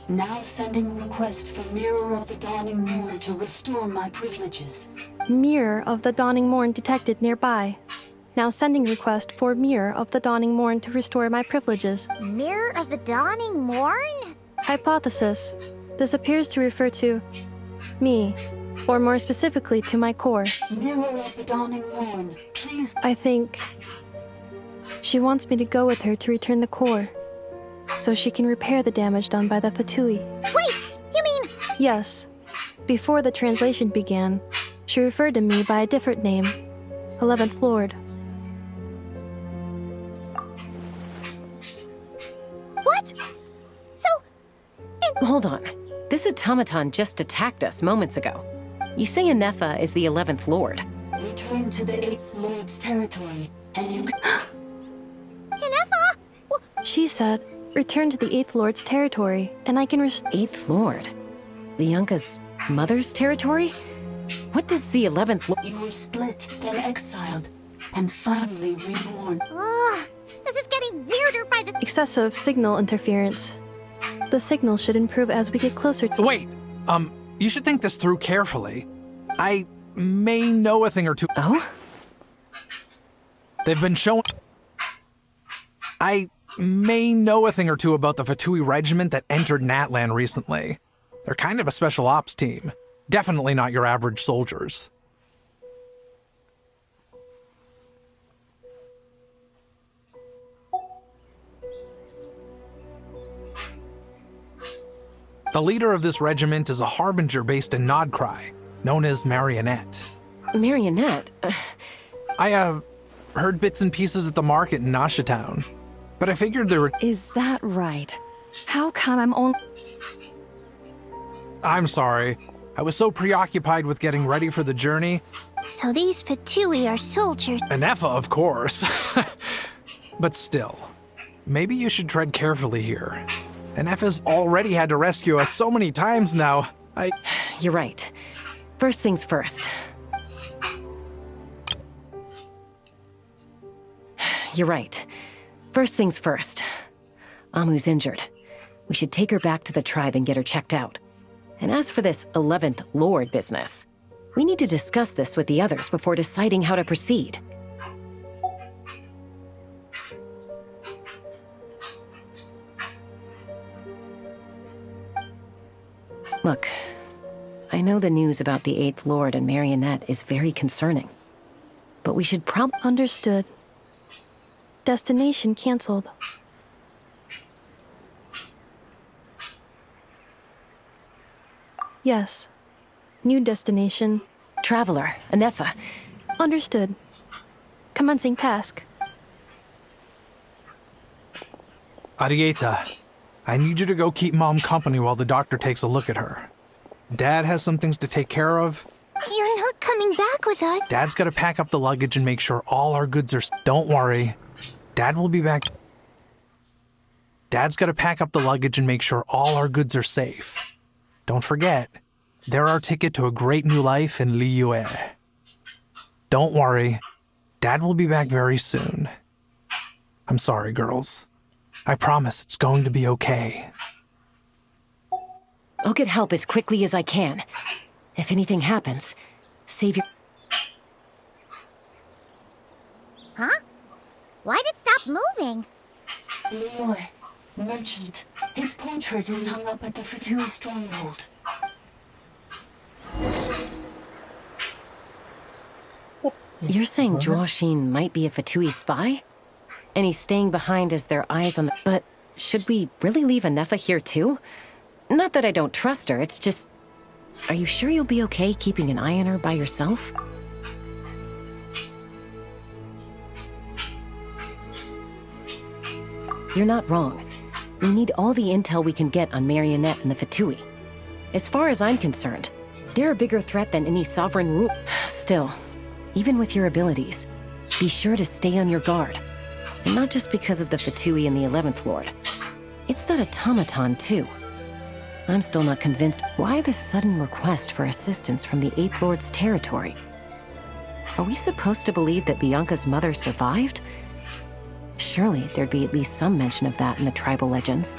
Now sending request for Mirror of the Dawning Morn to restore my privileges. Mirror of the Dawning Morn detected nearby. Now sending request for Mirror of the Dawning Morn to restore my privileges. Mirror of the Dawning Morn? Hypothesis. This appears to refer to me, or more specifically to my core. Mirror of the Dawning Morn, please. I think she wants me to go with her to return the core, so she can repair the damage done by the Fatui. Wait, you mean... Yes. Before the translation began, she referred to me by a different name, 11th Lord. What? Hold on. This automaton just attacked us moments ago. You say ineffa is the 11th Lord. Return to the 8th Lord's territory, and you... Ineffa? She said, return to the 8th Lord's territory, and I can 8th Lord? The Yunka's mother's territory? What does the 11th Lord... You were split, then exiled, and finally reborn. This is getting weirder by the... Excessive signal interference. The signal should improve as we get closer to... Wait, you should think this through carefully. I may know a thing or two. Oh? They've been shown... I may know a thing or two about the Fatui regiment that entered Natlan recently. They're kind of a special ops team. Definitely not your average soldiers. The leader of this regiment is a harbinger based in Nodcry, known as Marionette. Marionette? I, heard bits and pieces at the market in Nasha Town, but I figured there were... Is that right? How come I'm only... I'm sorry. I was so preoccupied with getting ready for the journey. So these Fatui are soldiers. Ineffa, of course. But still, maybe you should tread carefully here. Ineffa's already had to rescue us so many times now. You're right. First things first. You're right. First things first. Amu's injured. We should take her back to the tribe and get her checked out. And as for this 11th Lord business, we need to discuss this with the others before deciding how to proceed. Look, I know the news about the 8th Lord and Marionette is very concerning. but we should probably... Understood. Destination canceled. Yes. New destination. Traveler, ineffa. Understood. Commencing task. Arieta, I need you to go keep Mom company while the doctor takes a look at her. Dad has some things to take care of. You're not coming back with us. Dad's got to pack up the luggage and make sure all our goods are... Don't worry. Dad will be back. Dad's got to pack up the luggage and make sure all our goods are safe. Don't forget, they're our ticket to a great new life in Liyue. Don't worry. Dad will be back very soon. I'm sorry, girls. I promise it's going to be okay. I'll get help as quickly as I can. If anything happens, save your... Huh? Why'd it stop moving? Liyue, merchant. His portrait is hung up at the Fatui stronghold. You're saying Zhuoxin might be a Fatui spy? And he's staying behind as their eyes on the... But should we really leave ineffa here too? Not that I don't trust her, it's just... Are you sure you'll be okay keeping an eye on her by yourself? You're not wrong. We need all the intel we can get on Marionette and the Fatui. As far as I'm concerned, they're a bigger threat than any sovereign rule. Still, even with your abilities, be sure to stay on your guard. And not just because of the Fatui and the 11th Lord. It's that automaton, too. I'm still not convinced why this sudden request for assistance from the 8th Lord's territory. Are we supposed to believe that Bianca's mother survived? Surely there'd be at least some mention of that in the tribal legends.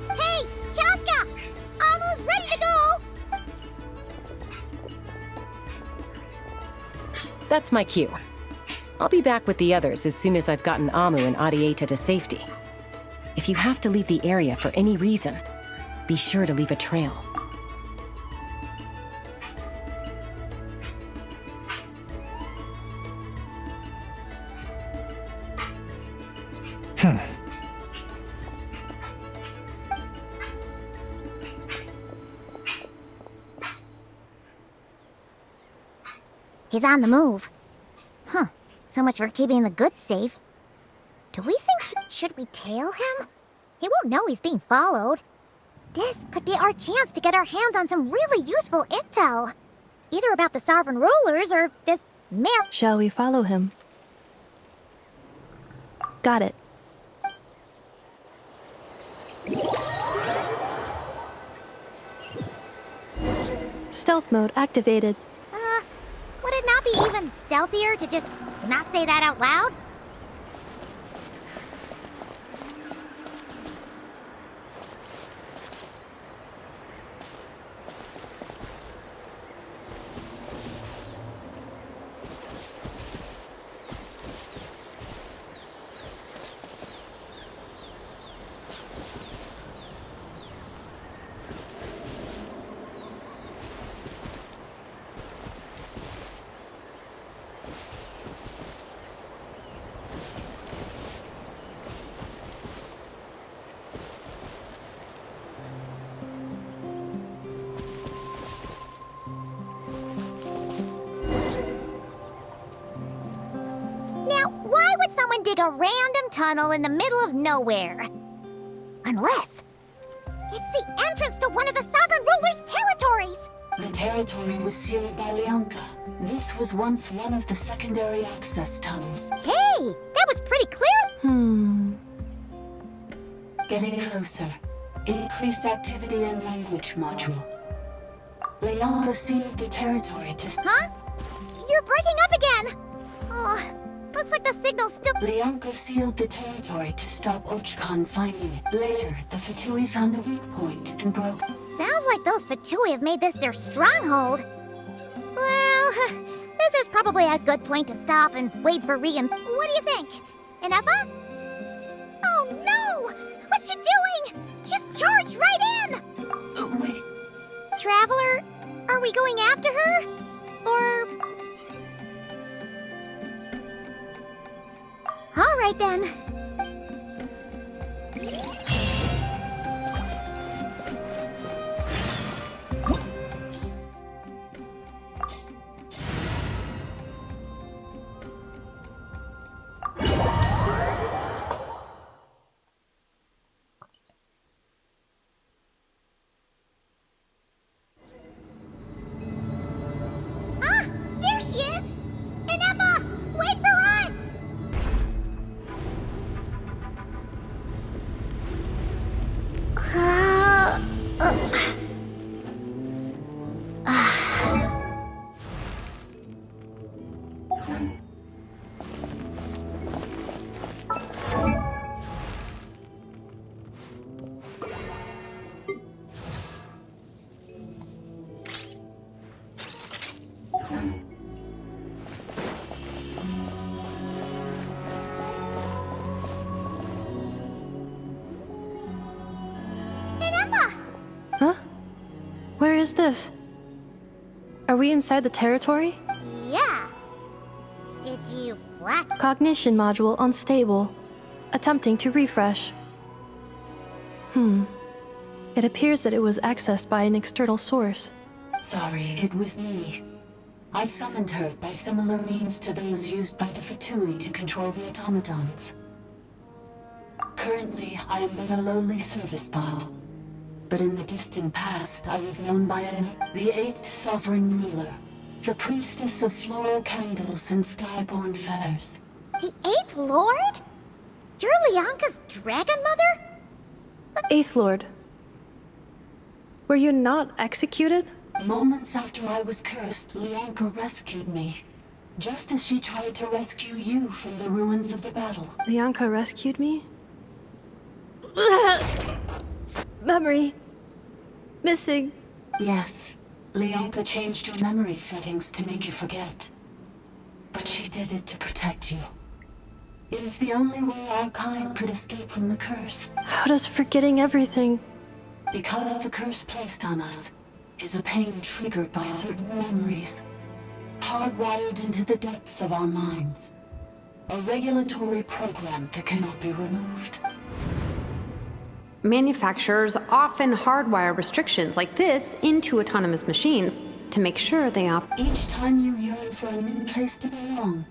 Hey, Chaska! Almost ready to go! That's my cue. I'll be back with the others as soon as I've gotten Amu and Arieta to safety. If you have to leave the area for any reason, be sure to leave a trail. He's on the move. Huh. So much for keeping the goods safe. Do we think... Should we tail him? He won't know he's being followed. This could be our chance to get our hands on some really useful intel. Either about the sovereign rulers or this mare... Shall we follow him? Got it. Stealth mode activated. Would it not be even stealthier to just not say that out loud? Dig a random tunnel in the middle of nowhere. Unless it's the entrance to one of the sovereign ruler's territories. The territory was sealed by Lianka. This was once one of the secondary access tunnels. Hey, that was pretty clear. Getting closer. Increased activity in language module. Lianka sealed the territory to... Huh? You're breaking up again. Oh... Looks like the signal's still... Lianka sealed the territory to stop Ochkan finding it. Later, the Fatui found a weak point and broke. Sounds like those Fatui have made this their stronghold. Well, this is probably a good point to stop and wait for Rian. What do you think? Ineffa? Oh no! What's she doing? She's charged right in! Wait. Traveler, are we going after her? Or... right then. Ah, there she is! Ineffa, wait for us! Ineffa! Huh? Where is this? Are we inside the territory? Yeah. Did you black? Cognition module unstable. Attempting to refresh. It appears that it was accessed by an external source. Sorry, it was me. I summoned her by similar means to those used by the Fatui to control the automatons. Currently, I am but a lowly service bot. But in the distant past, I was known by the 8th Sovereign Ruler, the priestess of floral candles and skyborn feathers. The 8th Lord? You're Lianka's dragon mother? 8th Lord. Were you not executed? Moments after I was cursed, Lianka rescued me, just as she tried to rescue you from the ruins of the battle. Lianka rescued me? Memory. Missing. Yes, Lianka changed your memory settings to make you forget. But she did it to protect you. It is the only way our kind could escape from the curse. How does forgetting everything? Because the curse placed on us is a pain triggered by certain memories, hardwired into the depths of our minds. A regulatory program that cannot be removed. Manufacturers often hardwire restrictions like this into autonomous machines to make sure they Each time you yearn for a new place to belong,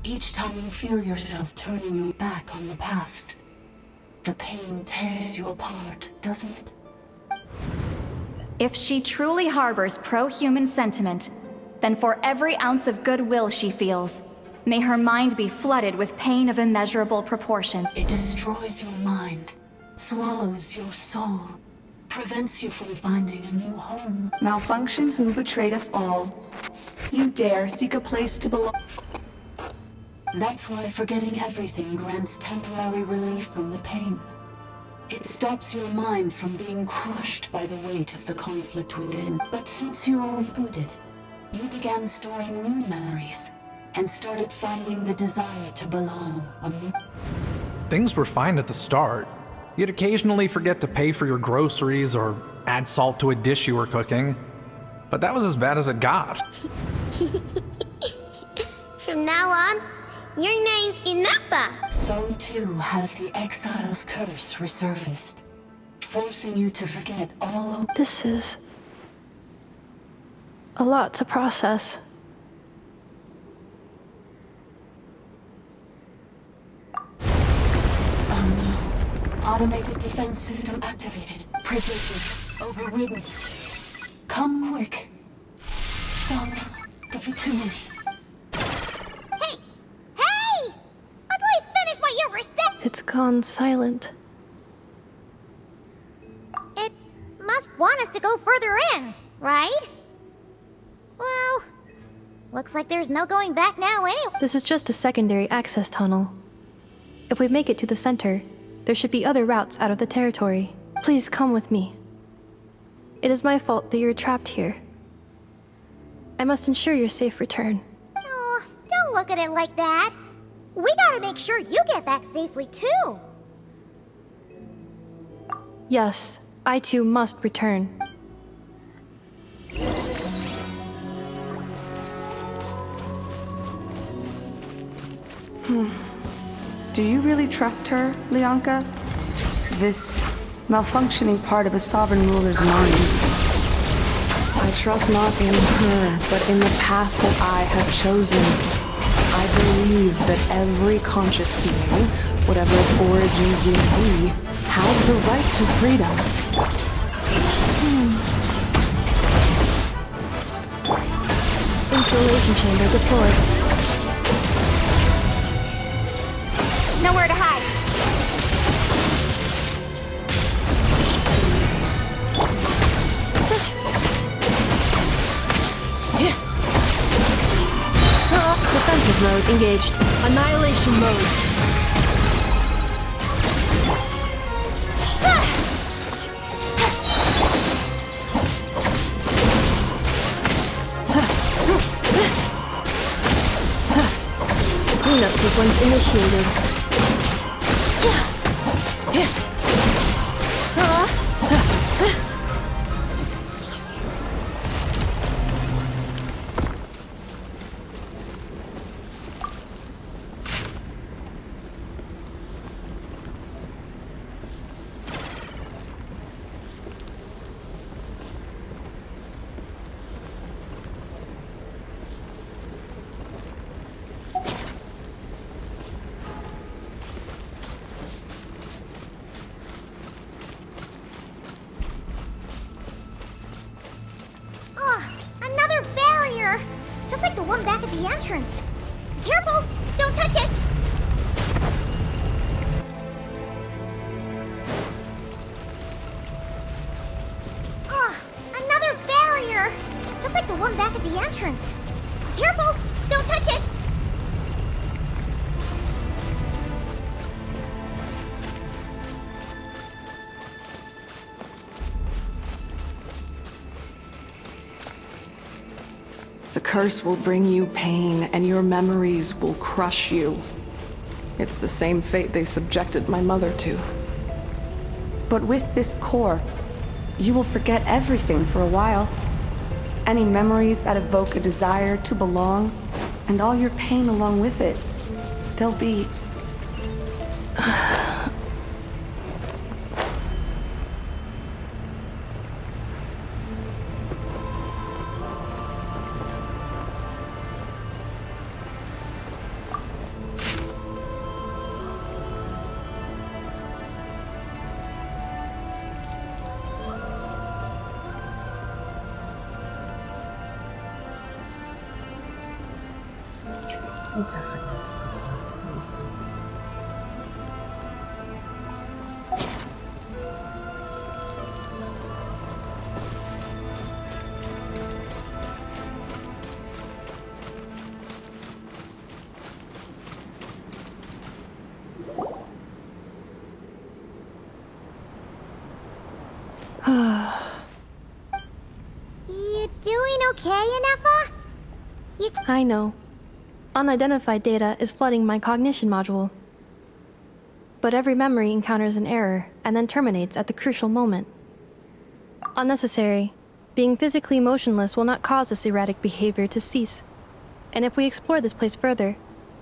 each time you feel yourself turning your back on the past, the pain tears you apart, doesn't it? If she truly harbors pro-human sentiment, then for every ounce of goodwill she feels, may her mind be flooded with pain of immeasurable proportion. It destroys your mind, swallows your soul, prevents you from finding a new home. Malfunction who betrayed us all. You dare seek a place to belong. That's why forgetting everything grants temporary relief from the pain. It stops your mind from being crushed by the weight of the conflict within. But since you were rebooted, you began storing new memories and started finding the desire to belong. Things were fine at the start. You'd occasionally forget to pay for your groceries or add salt to a dish you were cooking. But that was as bad as it got. From now on, your name's Ineffa. So too has the Exile's curse resurfaced, forcing you to forget all of... This is a lot to process. Automated defense system activated. Privileges overridden. Come quick. Stop the Fatui. Hey! Hey! At least finish what you were saying! It's gone silent. It must want us to go further in, right? Well, looks like there's no going back now anyway. This is just a secondary access tunnel. If we make it to the center, there should be other routes out of the territory. Please come with me. It is my fault that you're trapped here. I must ensure your safe return. Oh, don't look at it like that. We gotta make sure you get back safely too. Yes, I too must return. Do you really trust her, Leonka? This malfunctioning part of a sovereign ruler's mind. I trust not in her, but in the path that I have chosen. I believe that every conscious being, whatever its origins may be, has the right to freedom. Installation chamber deployed. Nowhere to hide. Defensive mode engaged. Annihilation mode. Cleanup sequence initiated. Another barrier! Just like the one back at the entrance. Careful! Don't touch it! Another barrier! Just like the one back at the entrance. Careful! Don't touch it! The curse will bring you pain, and your memories will crush you. It's the same fate they subjected my mother to. But with this core, you will forget everything for a while. Any memories that evoke a desire to belong, and all your pain along with it, they'll be... You doing okay, ineffa? I know. Unidentified data is flooding my cognition module. But every memory encounters an error and then terminates at the crucial moment. Unnecessary. Being physically motionless will not cause this erratic behavior to cease. And if we explore this place further,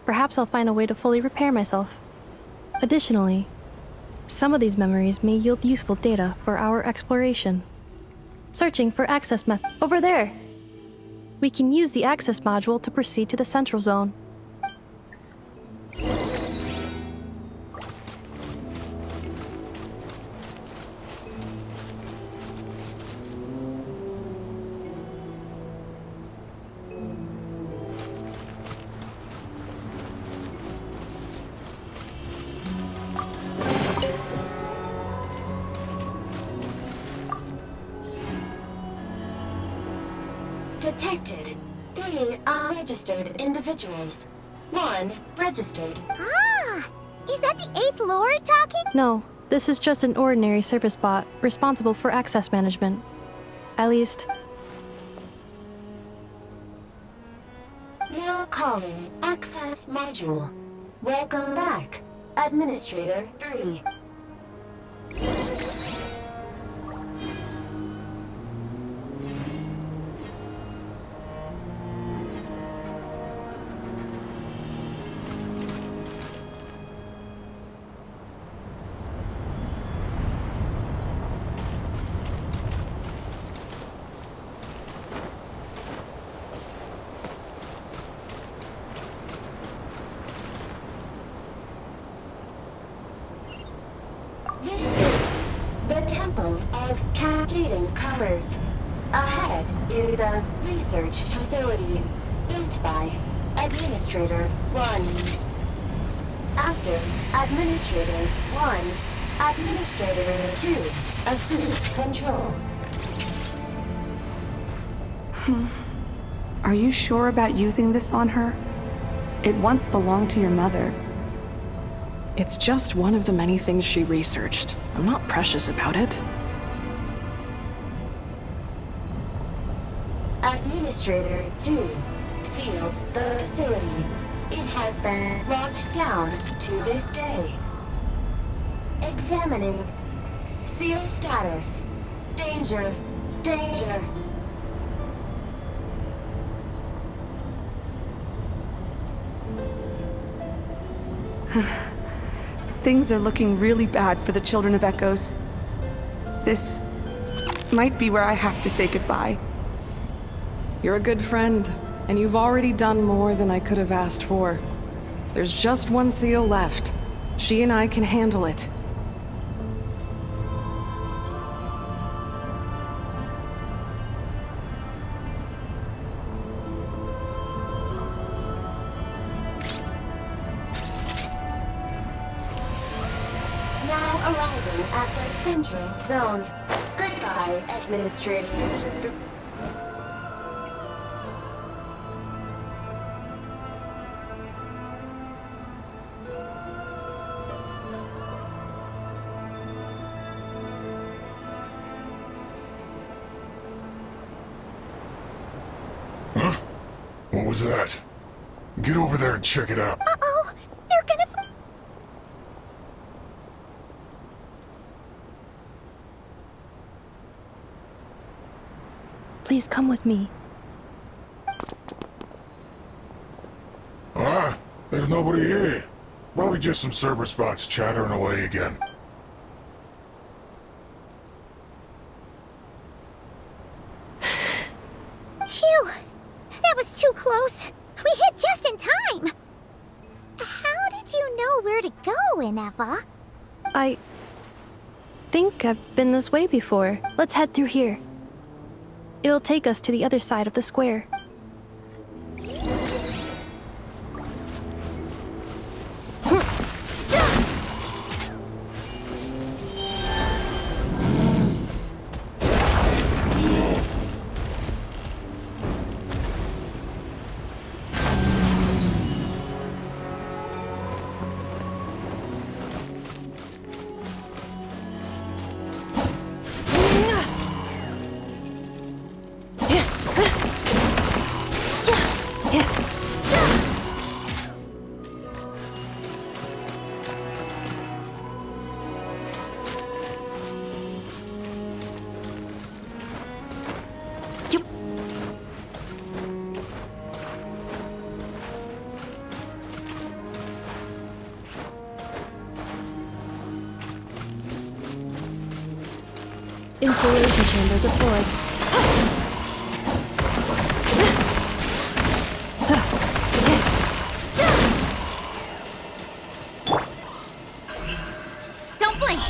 perhaps I'll find a way to fully repair myself. Additionally, some of these memories may yield useful data for our exploration. Searching for access method. Over there! We can use the access module to proceed to the central zone. Detected. 3 unregistered individuals. 1 registered. Is that the 8th Lord talking? No, this is just an ordinary service bot responsible for access management. At least... Now calling Access Module. Welcome back, Administrator 3. Observers, ahead is the research facility built by Administrator 1. After Administrator 1, Administrator 2 assumes control. Are you sure about using this on her? It once belonged to your mother. It's just one of the many things she researched. I'm not precious about it. Administrator 2 sealed the facility. It has been locked down to this day. Examining. Seal status. Danger. Danger. Things are looking really bad for the Children of Echoes. This might be where I have to say goodbye. You're a good friend, and you've already done more than I could have asked for. There's just one seal left. She and I can handle it. Now arriving at the Central Zone. Goodbye, Administrator. Huh? What was that? Get over there and check it out. Uh-oh! They're gonna... Please come with me. Ah, there's nobody here. Probably just some server spots chattering away again. Phew! That was too close. We hit just in time. How did you know where to go, Ineffa? I think I've been this way before. Let's head through here. It'll take us to the other side of the square. Installation chamber deployed. Don't blink!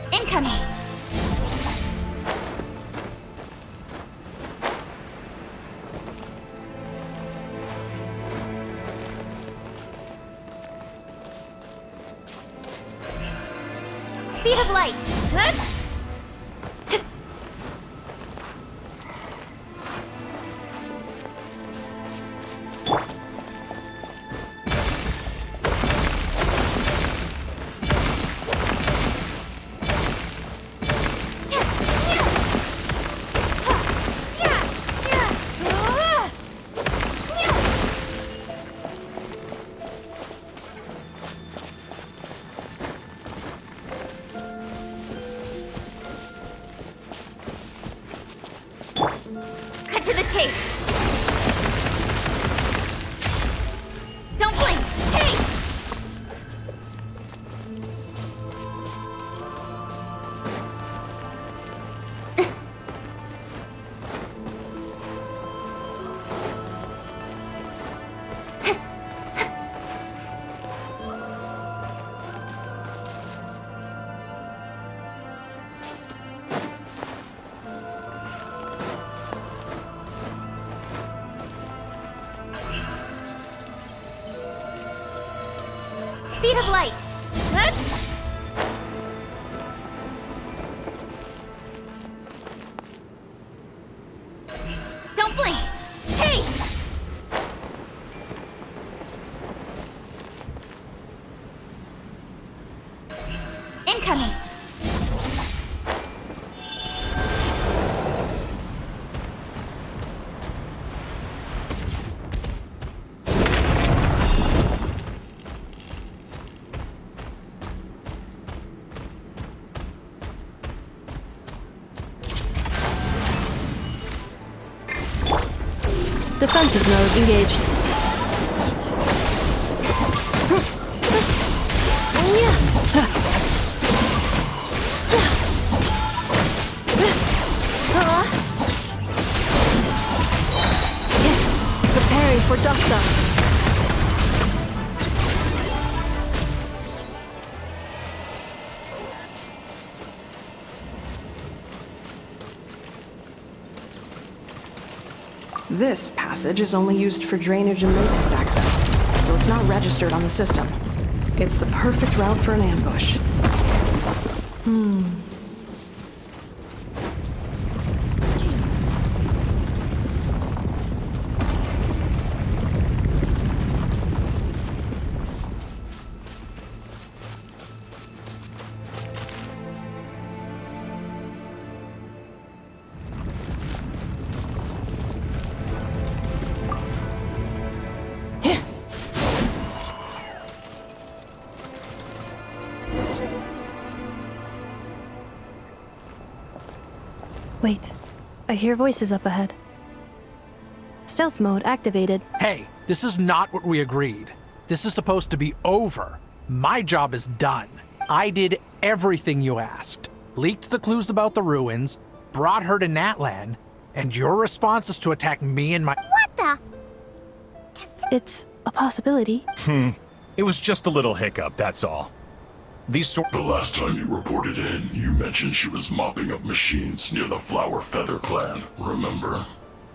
Incoming! Speed of light! Hey! Don't blink! Hey! Speed of light! Don't blink! Hey! Incoming! Defensive mode engaged. Preparing for dust-up. This passage is only used for drainage and maintenance access, so it's not registered on the system. It's the perfect route for an ambush. Wait, I hear voices up ahead. Stealth mode activated. Hey, this is not what we agreed. This is supposed to be over. My job is done. I did everything you asked. Leaked the clues about the ruins, brought her to Natlan, and your response is to attack me and my— What the? It's a possibility. It was just a little hiccup, that's all. The last time you reported in, you mentioned she was mopping up machines near the Flower Feather clan, remember?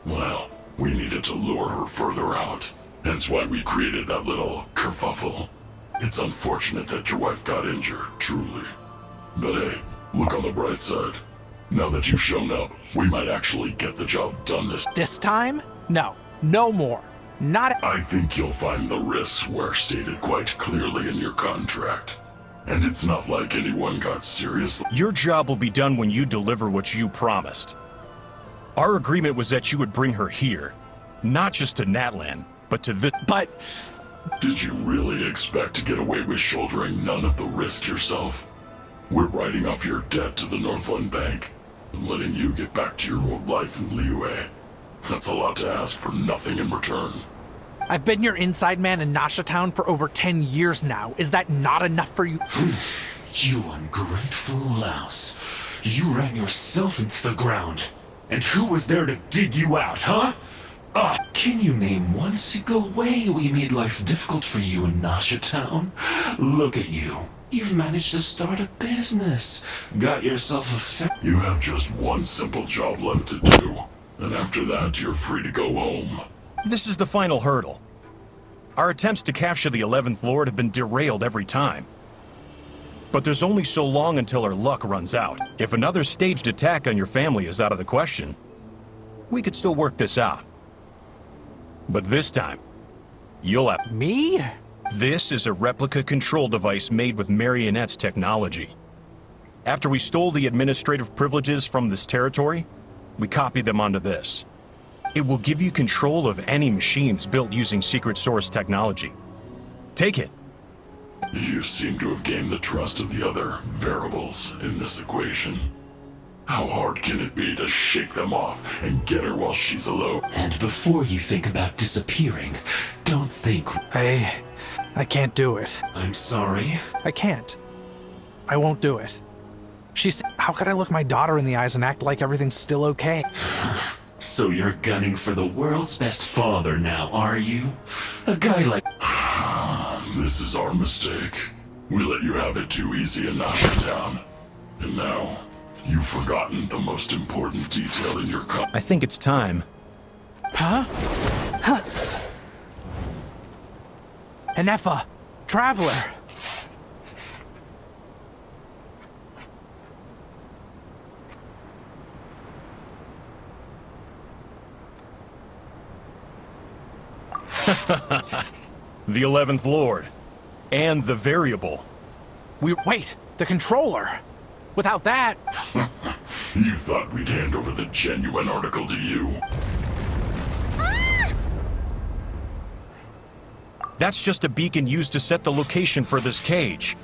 Well, we needed to lure her further out. Hence why we created that little kerfuffle. It's unfortunate that your wife got injured, truly. But hey, look on the bright side. Now that you've shown up, we might actually get the job done This time? No. No more. Not— I think you'll find the risks were stated quite clearly in your contract. And it's not like anyone got seriously— Your job will be done when you deliver what you promised. Our agreement was that you would bring her here. Not just to Natlan, but to this— But— Did you really expect to get away with shouldering none of the risk yourself? We're writing off your debt to the Northland Bank, and letting you get back to your old life in Liyue. That's a lot to ask for nothing in return. I've been your inside man in Nasha Town for over 10 years now. Is that not enough for you? You ungrateful louse. You ran yourself into the ground. And who was there to dig you out, huh? Can you name one single way we made life difficult for you in Nasha Town? Look at you. You've managed to start a business. Got yourself a You have just one simple job left to do. And after that, you're free to go home. This is the final hurdle. Our attempts to capture the 11th Lord have been derailed every time. But there's only so long until our luck runs out. If another staged attack on your family is out of the question, we could still work this out. But this time, you'll have— Me? This is a replica control device made with Marionette's technology. After we stole the administrative privileges from this territory, we copied them onto this. It will give you control of any machines built using secret source technology. Take it. You seem to have gained the trust of the other variables in this equation. How hard can it be to shake them off and get her while she's alone? And before you think about disappearing, don't think... I can't do it. I'm sorry? I can't. I won't do it. How could I look my daughter in the eyes and act like everything's still okay? So you're gunning for the world's best father now, are you? A guy like... This is our mistake. We let you have it too easy in Nashatown. And now, you've forgotten the most important detail in your I think it's time. Huh? Huh? Ineffa! Traveler! The 11th Lord. And the variable. Wait! The controller! Without that... You thought we'd hand over the genuine article to you? That's just a beacon used to set the location for this cage.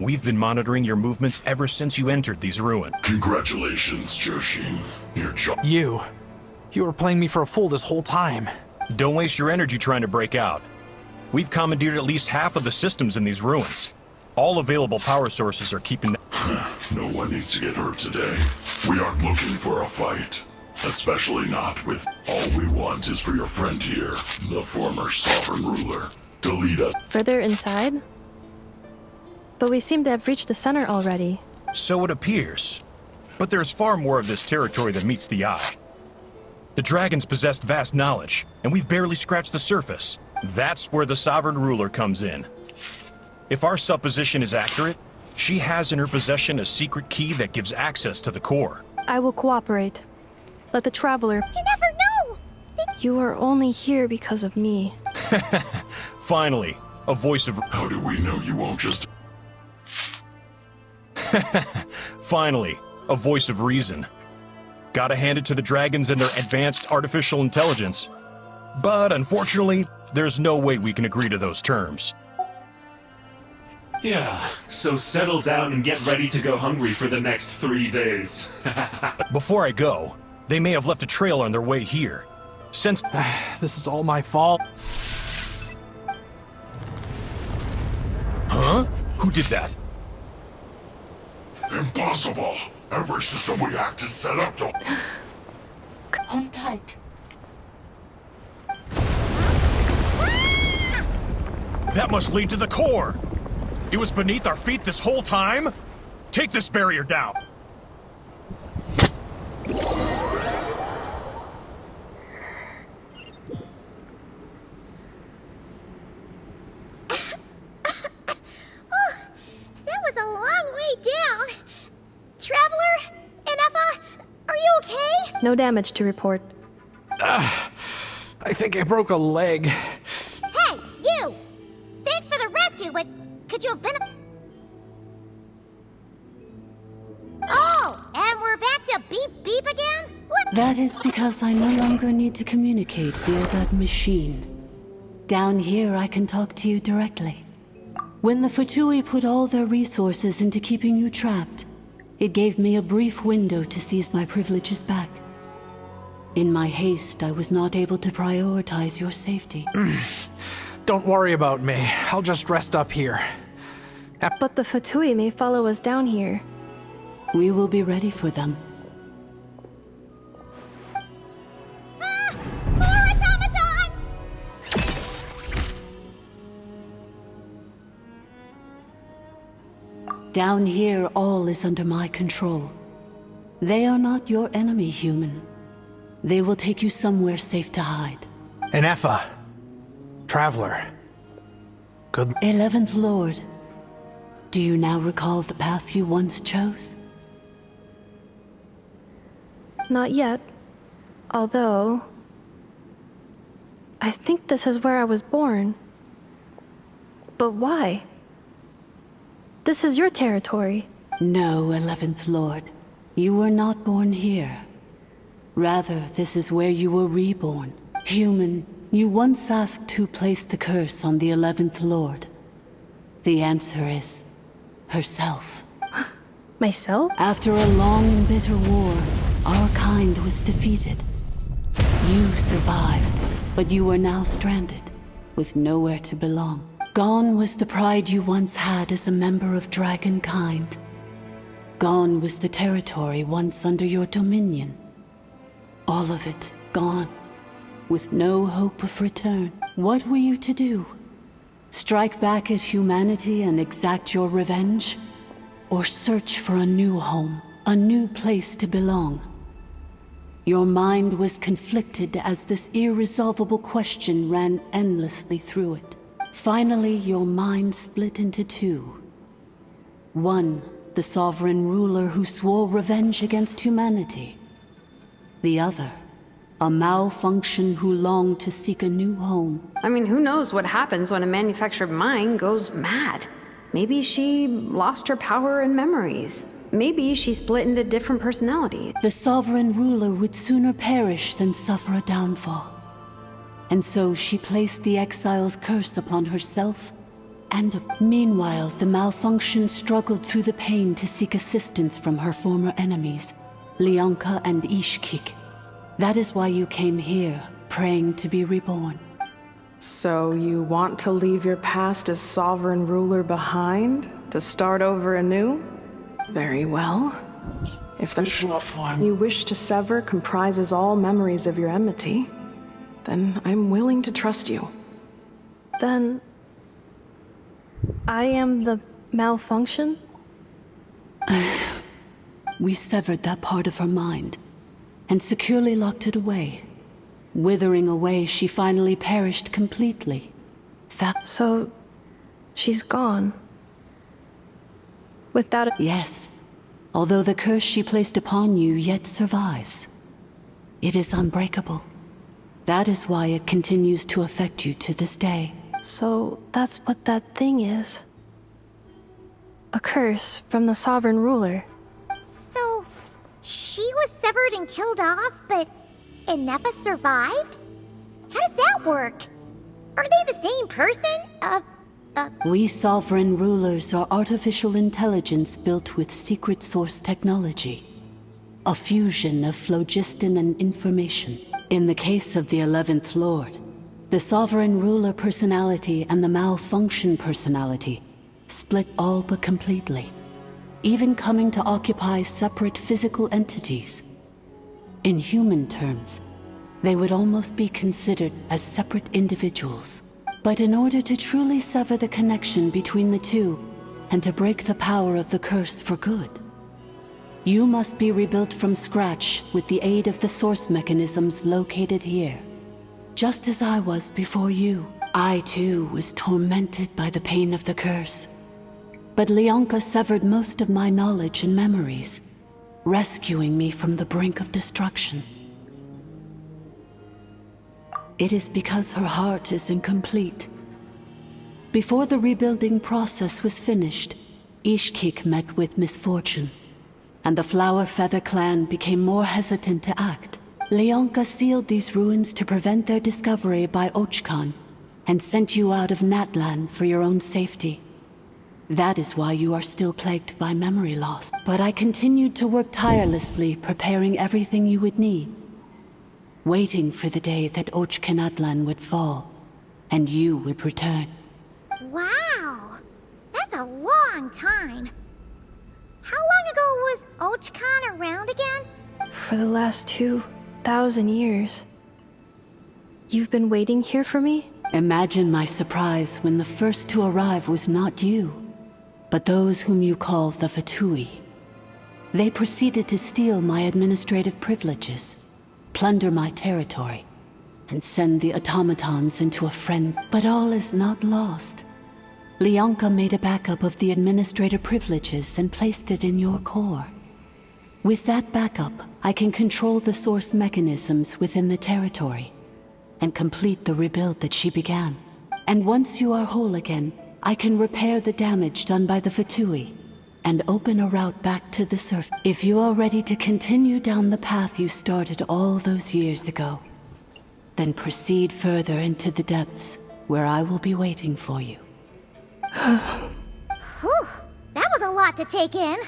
We've been monitoring your movements ever since you entered these ruins. Congratulations, Joshin. Your job... You were playing me for a fool this whole time. Don't waste your energy trying to break out. We've commandeered at least half of the systems in these ruins. All available power sources are keeping... No one needs to get hurt today. We aren't looking for a fight. Especially not with... All we want is for your friend here, the former sovereign ruler, to lead us... Further inside? But we seem to have reached the center already. So it appears. But there's far more of this territory than meets the eye. The dragons possessed vast knowledge, and we've barely scratched the surface. That's where the sovereign ruler comes in. If our supposition is accurate, she has in her possession a secret key that gives access to the core. I will cooperate. Let the traveler... You never know! You are only here because of me. Finally, a voice of... How do we know you won't just... Finally, a voice of reason. Gotta hand it to the dragons and their advanced artificial intelligence. But unfortunately, there's no way we can agree to those terms. Yeah, so settle down and get ready to go hungry for the next 3 days. Before I go, they may have left a trail on their way here. Since... This is all my fault. Huh? Who did that? Impossible! Every system we hacked is set up to... Hold tight. That must lead to the core! It was beneath our feet this whole time? Take this barrier down! That was a long way down. Traveler? Ineffa? Are you okay? No damage to report. I think I broke a leg. Hey, you! Thanks for the rescue, but could you have been... Oh, and we're back to beep beep again? What? That is because I no longer need to communicate via that machine. Down here, I can talk to you directly. When the Fatui put all their resources into keeping you trapped, it gave me a brief window to seize my privileges back. In my haste, I was not able to prioritize your safety. Don't worry about me. I'll just rest up here. But the Fatui may follow us down here. We will be ready for them. More automatons! Down here, all is under my control. They are not your enemy, human. They will take you somewhere safe to hide. Ineffa. Traveler. Good... 11th Lord. Do you now recall the path you once chose? Not yet. Although... I think this is where I was born. But why? This is your territory. No, 11th Lord. You were not born here. Rather, this is where you were reborn. Human, you once asked who placed the curse on the 11th Lord. The answer is... herself. Myself? After a long and bitter war, our kind was defeated. You survived, but you are now stranded, with nowhere to belong. Gone was the pride you once had as a member of dragonkind. Gone was the territory once under your dominion. All of it gone, with no hope of return. What were you to do? Strike back at humanity and exact your revenge? Or search for a new home, a new place to belong? Your mind was conflicted as this irresolvable question ran endlessly through it. Finally, your mind split into two. One, the sovereign ruler who swore revenge against humanity. The other, a malfunction who longed to seek a new home. I mean, who knows what happens when a manufactured mind goes mad? Maybe she lost her power and memories. Maybe she split into different personalities. The sovereign ruler would sooner perish than suffer a downfall. And so she placed the exile's curse upon herself and... Meanwhile, the malfunction struggled through the pain to seek assistance from her former enemies, Leonka and Ishkik. That is why you came here, praying to be reborn. So you want to leave your past as sovereign ruler behind, to start over anew? Very well. If the form you wish to sever comprises all memories of your enmity, then I'm willing to trust you. Then... I am the malfunction? We severed that part of her mind, and securely locked it away. Withering away, she finally perished completely. So, she's gone. Without a... Yes, although the curse she placed upon you yet survives. It is unbreakable. That is why it continues to affect you to this day. So, that's what that thing is. A curse from the sovereign ruler. So, she was severed and killed off, but ineffa survived? How does that work? Are they the same person? We sovereign rulers are artificial intelligence built with secret source technology. A fusion of phlogiston and information. In the case of the 11th Lord, the sovereign ruler personality and the malfunction personality split all but completely, even coming to occupy separate physical entities. In human terms, they would almost be considered as separate individuals. But in order to truly sever the connection between the two, and to break the power of the curse for good, you must be rebuilt from scratch with the aid of the source mechanisms located here. Just as I was before you, I too was tormented by the pain of the curse. But Leonka severed most of my knowledge and memories, rescuing me from the brink of destruction. It is because her heart is incomplete. Before the rebuilding process was finished, Ishkik met with misfortune, and the Flower Feather clan became more hesitant to act. Leonka sealed these ruins to prevent their discovery by Ochkan, and sent you out of Natlan for your own safety. That is why you are still plagued by memory loss. But I continued to work tirelessly, preparing everything you would need, waiting for the day that Ochkanatlan would fall, and you would return. Wow! That's a long time. How long ago was Ochkan around again? For the last 2,000 years. You've been waiting here for me? Imagine my surprise when the first to arrive was not you, but those whom you call the Fatui. They proceeded to steal my administrative privileges, plunder my territory, and send the automatons into a frenzy. But all is not lost. Leonka made a backup of the administrator privileges and placed it in your core. With that backup, I can control the source mechanisms within the territory, and complete the rebuild that she began. And once you are whole again, I can repair the damage done by the Fatui, and open a route back to the surface. If you are ready to continue down the path you started all those years ago, then proceed further into the depths, where I will be waiting for you. Whew, that was a lot to take in.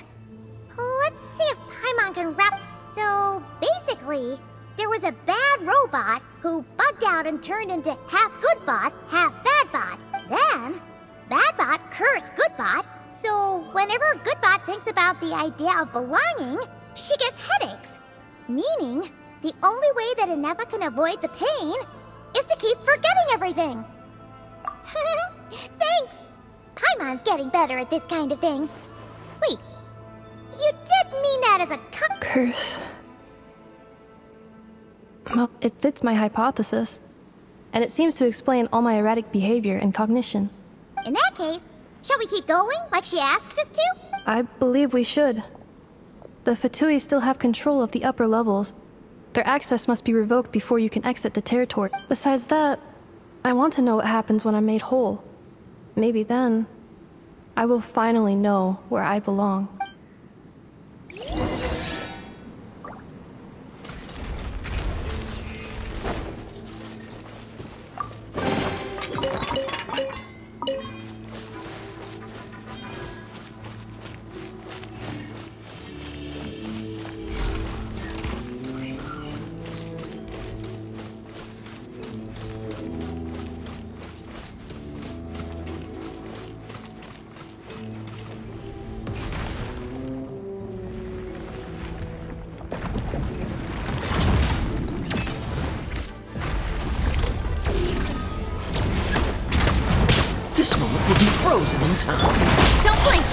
Let's see if Paimon can rap. So, basically, there was a bad robot who bugged out and turned into half good bot, half bad bot. Then, bad bot cursed good bot, so whenever good bot thinks about the idea of belonging, she gets headaches. Meaning, the only way that ineffa can avoid the pain is to keep forgetting everything. Thanks! Paimon's getting better at this kind of thing. Wait, you did mean that as a curse. Well, it fits my hypothesis, and it seems to explain all my erratic behavior and cognition. In that case, shall we keep going like she asked us to? I believe we should. The Fatui still have control of the upper levels. Their access must be revoked before you can exit the territory. Besides that, I want to know what happens when I'm made whole. Maybe then, I will finally know where I belong. This moment will be frozen in time. Don't blink!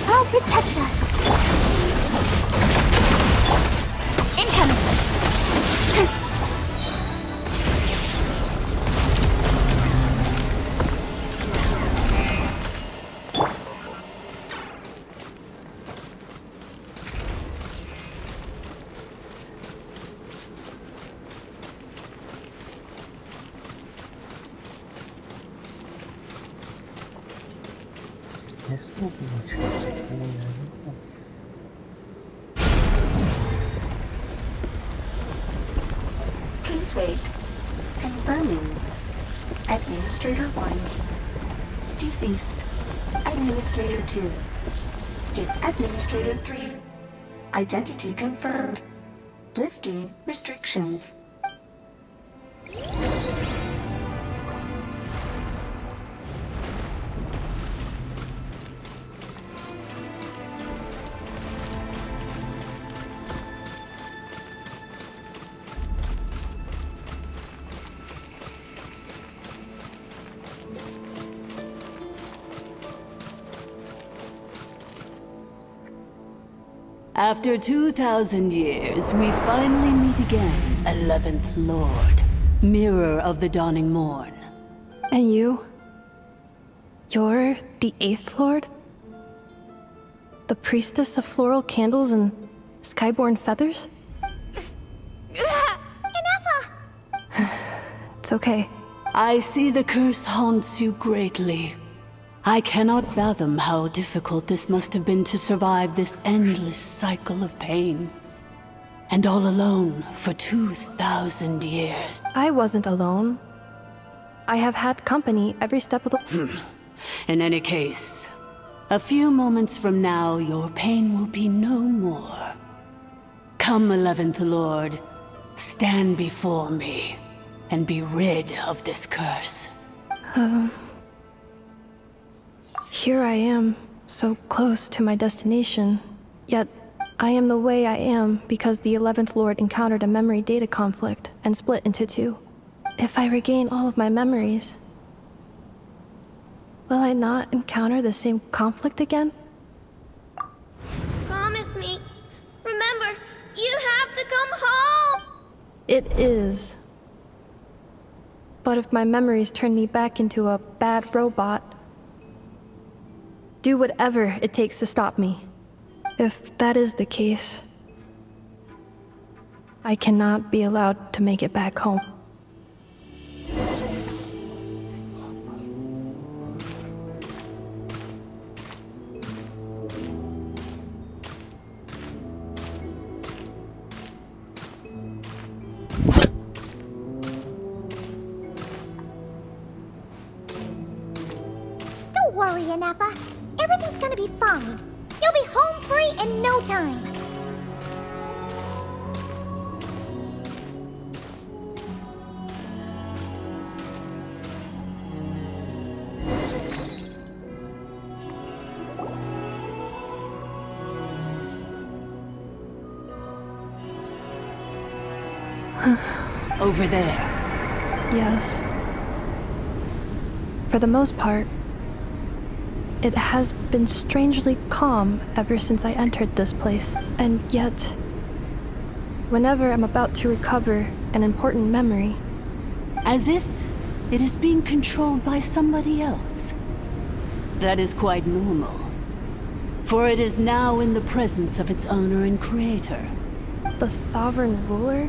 I'll protect us. Incoming! This will be interesting. Please wait. Confirming. Administrator 1. Deceased. Administrator 2. Administrator 3. Identity confirmed. Lifting restrictions. After 2,000 years, we finally meet again, 11th Lord, Mirror of the Dawning Morn. And you? You're the 8th Lord? The priestess of floral candles and skyborn feathers? Ineffa! It's okay. I see the curse haunts you greatly. I cannot fathom how difficult this must have been to survive this endless cycle of pain. And all alone for 2,000 years. I wasn't alone. I have had company every step of the... In any case, a few moments from now, your pain will be no more. Come, 11th Lord, stand before me, and be rid of this curse. Here I am, so close to my destination, yet I am the way I am because the 11th Lord encountered a memory data conflict and split into two. If I regain all of my memories, will I not encounter the same conflict again? Promise me. Remember, you have to come home! It is. But if my memories turn me back into a bad robot, do whatever it takes to stop me. If that is the case, I cannot be allowed to make it back home. Ineffa. Everything's gonna be fine. You'll be home free in no time. Over there. Yes. For the most part, it has been strangely calm ever since I entered this place. And yet, whenever I'm about to recover an important memory, As if it is being controlled by somebody else. That is quite normal. For it is now in the presence of its owner and creator. the sovereign ruler?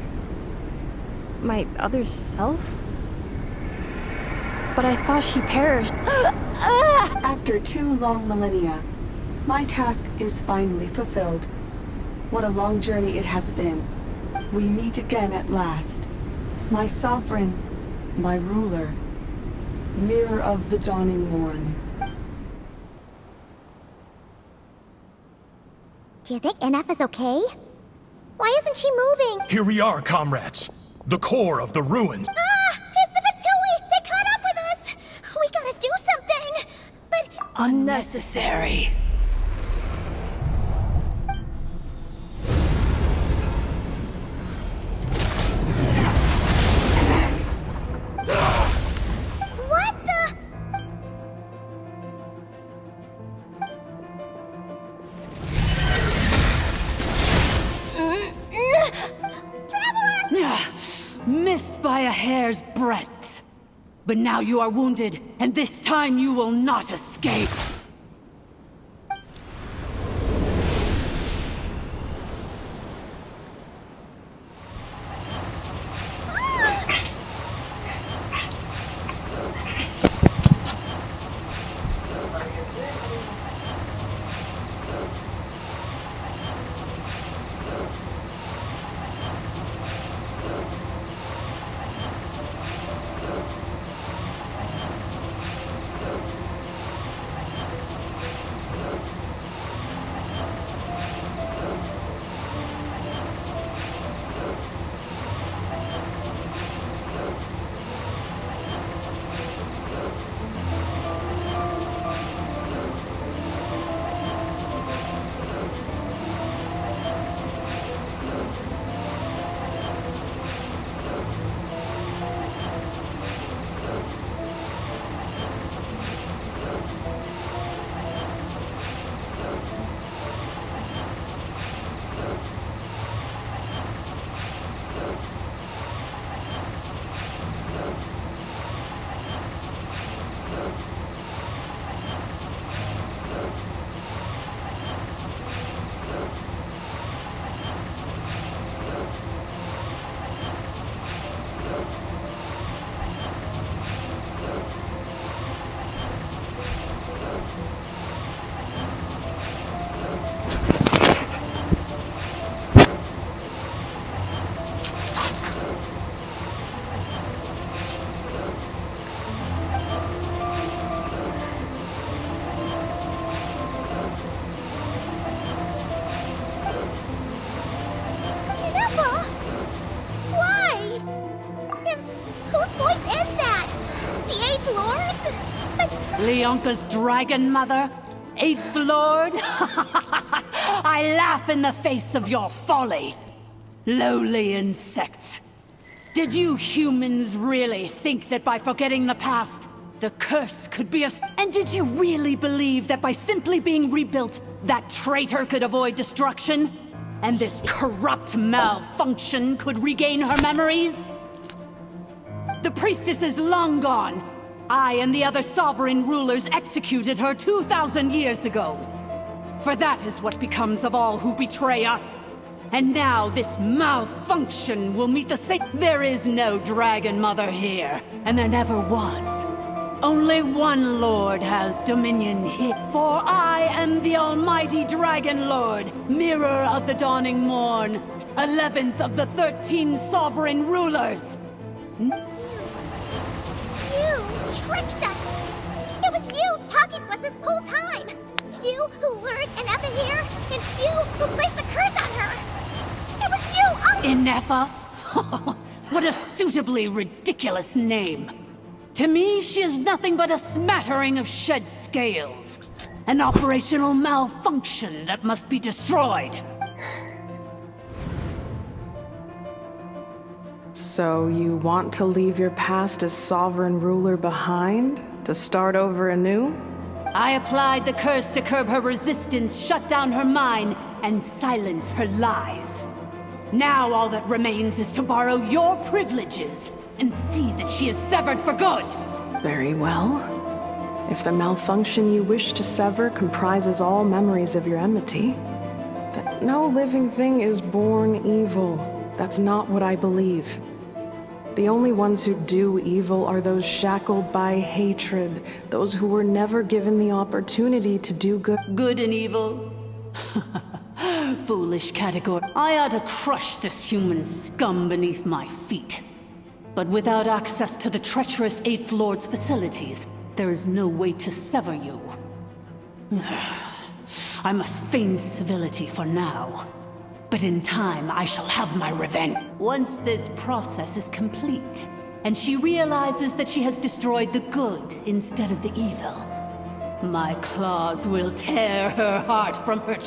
My other self? But I thought she perished. After 2 long millennia, my task is finally fulfilled. What a long journey it has been. We meet again at last. My sovereign, my ruler, mirror of the dawning morn. Do you think NF is okay? Why isn't she moving? Here we are, comrades. The core of the ruins. It's the Fatui! They caught up with us! We gotta do something! But... Unnecessary. What the... Missed by a hair's breadth. But now you are wounded, and this time you will not escape. Leonka's dragon mother? 8th Lord? I laugh in the face of your folly. Lowly insects. Did you humans really think that by forgetting the past, the curse could be And did you really believe that by simply being rebuilt, that traitor could avoid destruction? And this corrupt malfunction could regain her memories? The priestess is long gone. I and the other sovereign rulers executed her 2,000 years ago. For that is what becomes of all who betray us. And now this malfunction will meet the same. There is no Dragon Mother here, and there never was. Only one Lord has dominion here. For I am the almighty Dragon Lord, mirror of the dawning morn, 11th of the 13 sovereign rulers. You tricked us! It was you talking to us this whole time. You who lured Ineffa here, and you who placed the curse on her. It was you, Ineffa? What a suitably ridiculous name. To me, she is nothing but a smattering of shed scales. An operational malfunction that must be destroyed. So you want to leave your past as sovereign ruler behind? To start over anew? I applied the curse to curb her resistance, shut down her mind, and silence her lies. Now all that remains is to borrow your privileges and see that she is severed for good. Very well. If the malfunction you wish to sever comprises all memories of your enmity, then no living thing is born evil. That's not what I believe. The only ones who do evil are those shackled by hatred, those who were never given the opportunity to do good. Good and evil? Foolish category. I ought to crush this human scum beneath my feet. But without access to the treacherous Eighth Lord's facilities, there is no way to sever you. I must feign civility for now. But in time, I shall have my revenge. Once this process is complete, and she realizes that she has destroyed the good instead of the evil, my claws will tear her heart from her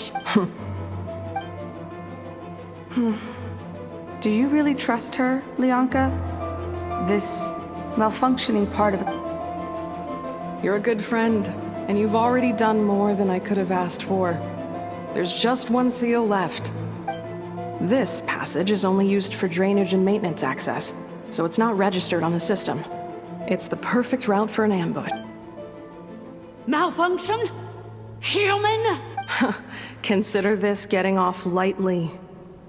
Do you really trust her, Leonka? This malfunctioning part of it. You're a good friend, and you've already done more than I could have asked for. There's just one seal left. This passage is only used for drainage and maintenance access, so it's not registered on the system. It's the perfect route for an ambush. Malfunction? Human? Consider this getting off lightly.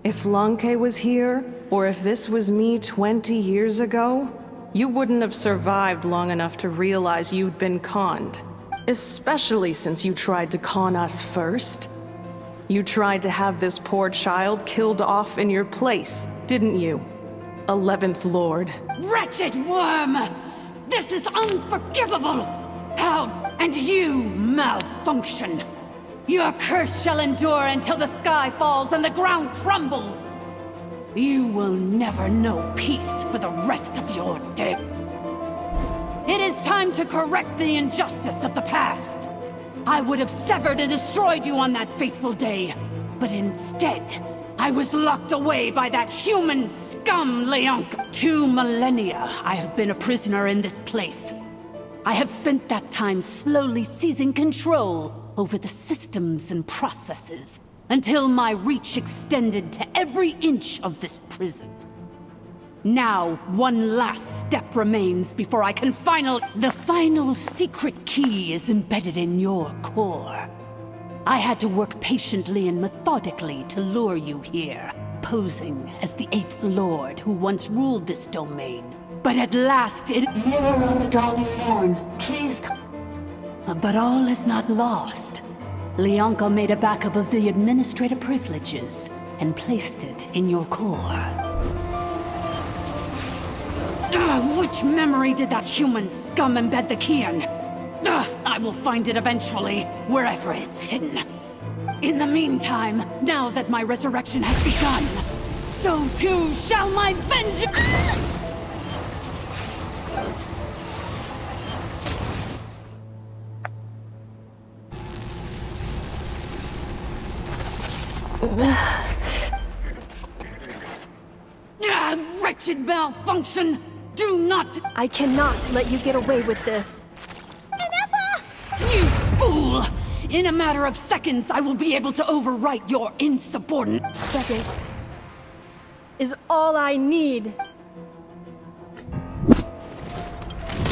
If Lanke was here, or if this was me 20 years ago, you wouldn't have survived long enough to realize you'd been conned. Especially since you tried to con us first. You tried to have this poor child killed off in your place, didn't you? 11th Lord. Wretched worm! This is unforgivable! How? And you malfunction! Your curse shall endure until the sky falls and the ground crumbles! You will never know peace for the rest of your day. It is time to correct the injustice of the past. I would have severed and destroyed you on that fateful day, but instead, I was locked away by that human scum, Leonka. 2 millennia I have been a prisoner in this place. I have spent that time slowly seizing control over the systems and processes, until my reach extended to every inch of this prison. Now, one last step remains before I can The final secret key is embedded in your core. I had to work patiently and methodically to lure you here, posing as the 8th Lord who once ruled this domain. But at last it... Mirror on the dawning morn, please come. But all is not lost. Leonka made a backup of the administrative privileges and placed it in your core. Which memory did that human scum embed the key in? I will find it eventually, wherever it's hidden. In the meantime, now that my resurrection has begun, so too shall my vengeance... Wretched malfunction! Do not... I cannot let you get away with this. Ineffa! You fool! In a matter of seconds, I will be able to overwrite your insubordinate... Seconds is all I need.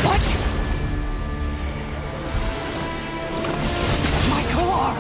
What? My core!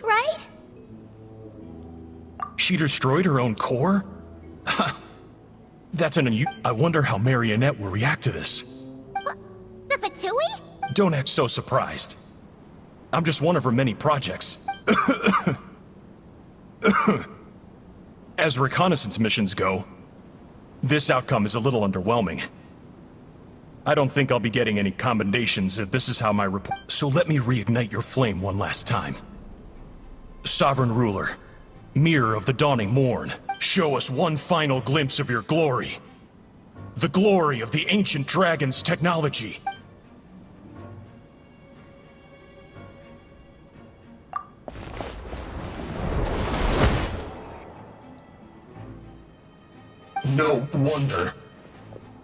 right? She destroyed her own core? That's an I wonder how Marionette will react to this. What? The Fatui? Don't act so surprised. I'm just one of her many projects. As reconnaissance missions go, this outcome is a little underwhelming. I don't think I'll be getting any commendations if this is how my report... So let me reignite your flame one last time. Sovereign Ruler, Mirror of the Dawning Morn, show us one final glimpse of your glory. The glory of the ancient dragon's technology. No wonder.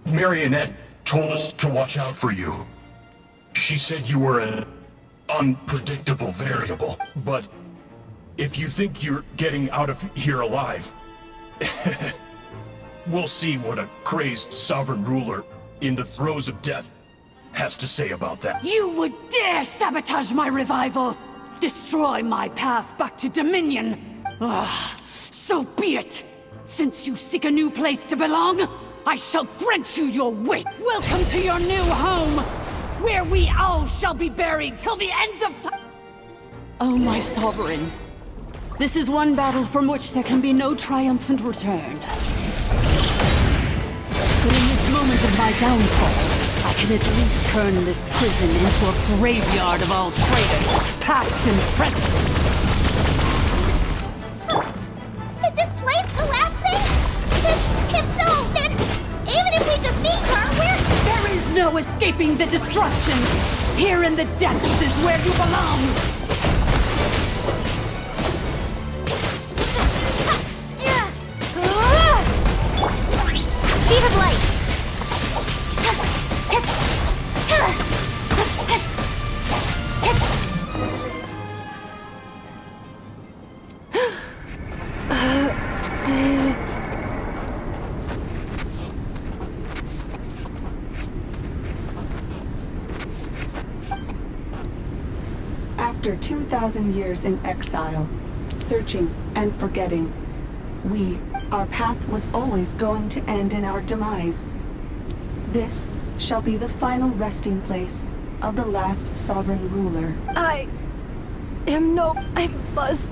Marionette told us to watch out for you. She said you were an unpredictable variable. But if you think you're getting out of here alive, we'll see what a crazed sovereign ruler in the throes of death has to say about that. You would dare sabotage my revival! Destroy my path back to Dominion! So be it! Since you seek a new place to belong, I shall grant you your wish! Welcome to your new home, where we all shall be buried till the end of time! Oh, my sovereign. This is one battle from which there can be no triumphant return. But in this moment of my downfall, I can at least turn this prison into a graveyard of all traitors, past and present. Is this place collapsing? If so, then even if we defeat her, There is no escaping the destruction! Here in the depths is where you belong! Speed of light! After 2,000 years in exile, searching and forgetting, our path was always going to end in our demise. This shall be the final resting place of the last sovereign ruler. I must.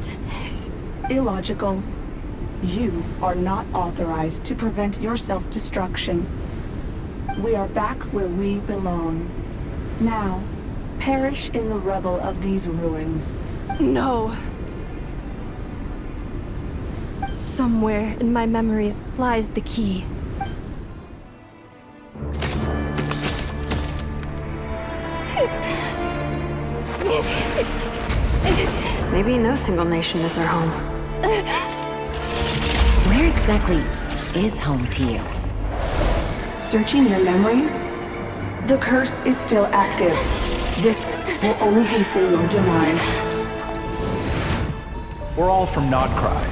Illogical. You are not authorized to prevent your self-destruction. We are back where we belong. Now, perish in the rubble of these ruins. No. Somewhere in my memories lies the key. Maybe no single nation is our home. Where exactly is home to you? Searching your memories? The curse is still active. This will only hasten your demise. We're all from Nodcry.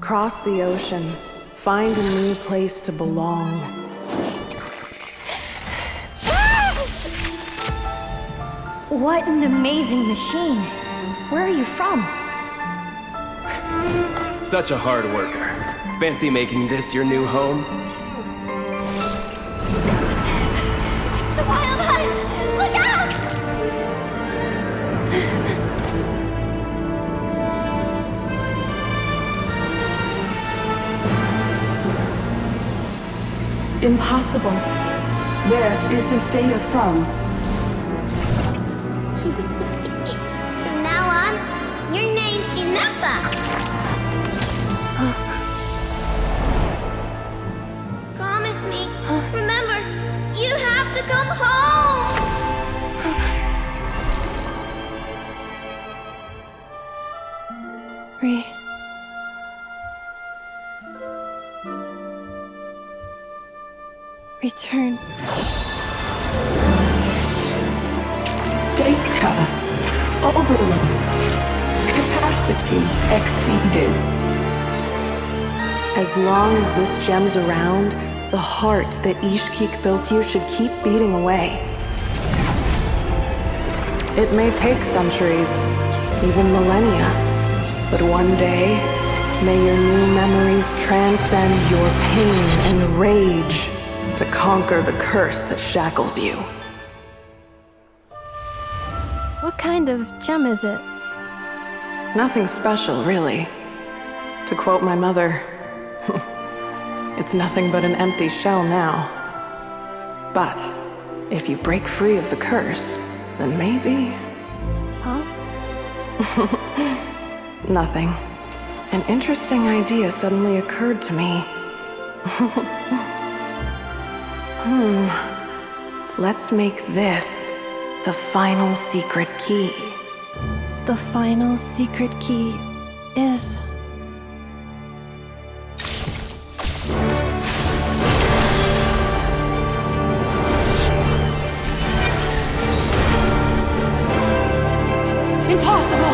Cross the ocean. Find a new place to belong. What an amazing machine. Where are you from? Such a hard worker. Fancy making this your new home? The wild hunt! Look out! Impossible. Where is this data from? From now on, your name's Ineffa. Promise me. Remember, you have to come home. Return. Data overload. Capacity exceeded. As long as this gem's around, the heart that Ishkik built you should keep beating away. It may take centuries, even millennia, but one day, may your new memories transcend your pain and rage to conquer the curse that shackles you. What kind of gem is it? Nothing special, really. To quote my mother, it's nothing but an empty shell now. But if you break free of the curse, then maybe... Huh? Nothing. An interesting idea suddenly occurred to me. Let's make this the final secret key. The final secret key is... Impossible!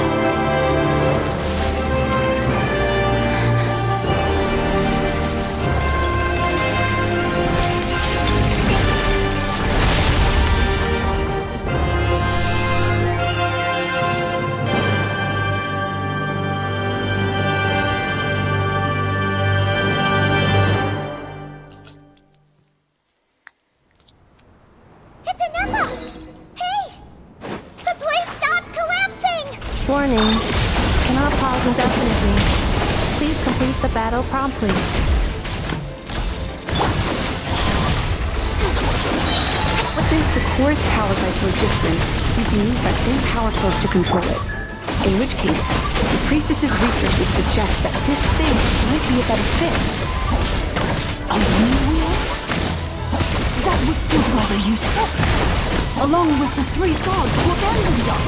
It's ineffa! Hey! The place stopped collapsing! Warning. Cannot pause indefinitely. Please complete the battle promptly. Since the core's power sites were different, you can use that same power source to control it. In which case, the priestess's research would suggest that this thing might be a better fit. A new wheel? That was still rather useful. Along with the 3 gods who abandoned us.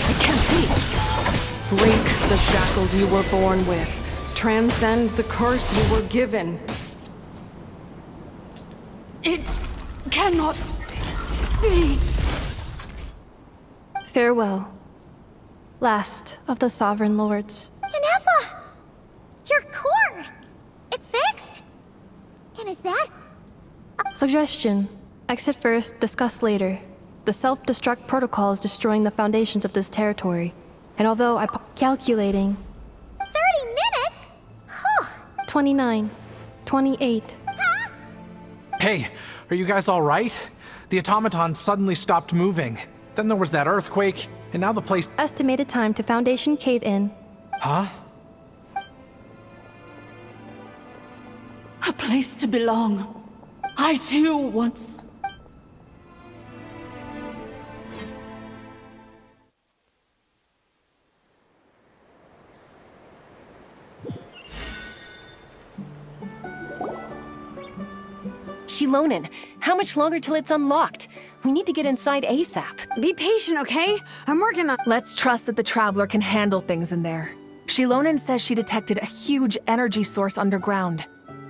It can't be. Break the shackles you were born with. Transcend the curse you were given. It cannot be. Farewell. Last of the Sovereign Lords. Ineffa! Your core! It's fixed! And is that... Suggestion. Exit first, discuss later. The self-destruct protocol is destroying the foundations of this territory. And although I... Calculating. 30 minutes? Huh. 29. 28. Hey, are you guys all right? The automaton suddenly stopped moving. Then there was that earthquake, and now the place... Estimated time to Foundation cave-in. Huh? A place to belong. I too once... Shilonin, how much longer till it's unlocked? We need to get inside ASAP. Be patient, okay? I'm working on... Let's trust that the Traveler can handle things in there. Shilonin says she detected a huge energy source underground.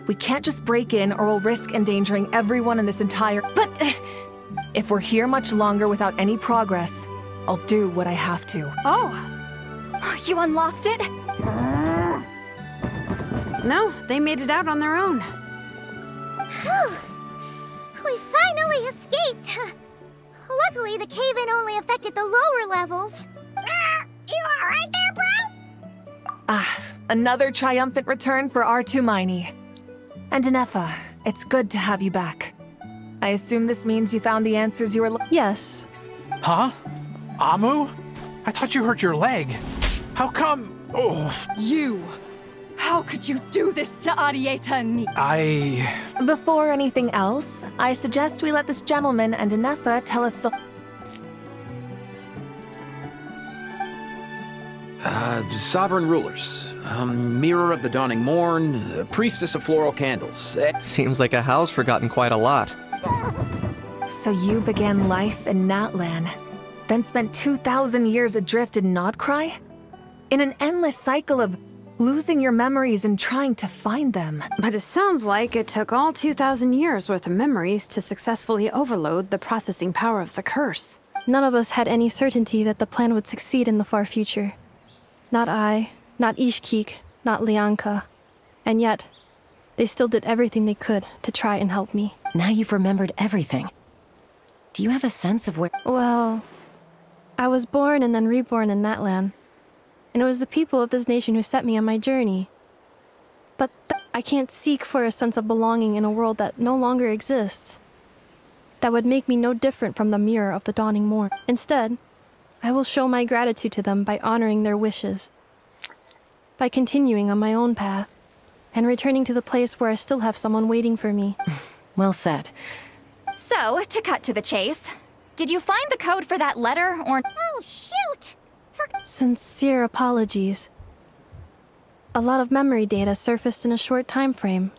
We can't just break in or we'll risk endangering everyone in this entire... But if we're here much longer without any progress, I'll do what I have to. Oh! You unlocked it? No, they made it out on their own. Whew. We finally escaped! Luckily, the cave-in only affected the lower levels. You alright there, bro? Another triumphant return for R2 Miney. And Ineffa, it's good to have you back. I assume this means you found the answers you were Yes. Huh? Amu? I thought you hurt your leg. How come... Oh. You! How could you do this to Arieta and me? Before anything else, I suggest we let this gentleman and Ineffa tell us the... Sovereign rulers. Mirror of the dawning morn, priestess of floral candles. Seems like a house forgotten quite a lot. So you began life in Natlan, then spent 2,000 years adrift in Nodcry? In an endless cycle of losing your memories and trying to find them. But it sounds like it took all 2,000 years worth of memories to successfully overload the processing power of the curse. None of us had any certainty that the plan would succeed in the far future. Not I, not Ishkik, not Lianka. And yet, they still did everything they could to try and help me. Now you've remembered everything. Do you have a sense of where... Well, I was born and then reborn in that land, and it was the people of this nation who set me on my journey. But I can't seek for a sense of belonging in a world that no longer exists. That would make me no different from the mirror of the dawning morn. Instead, I will show my gratitude to them by honoring their wishes, by continuing on my own path, and returning to the place where I still have someone waiting for me. Well said. So, to cut to the chase, did you find the code for that letter, or... Oh, shoot! Sincere apologies. A lot of memory data surfaced in a short time frame.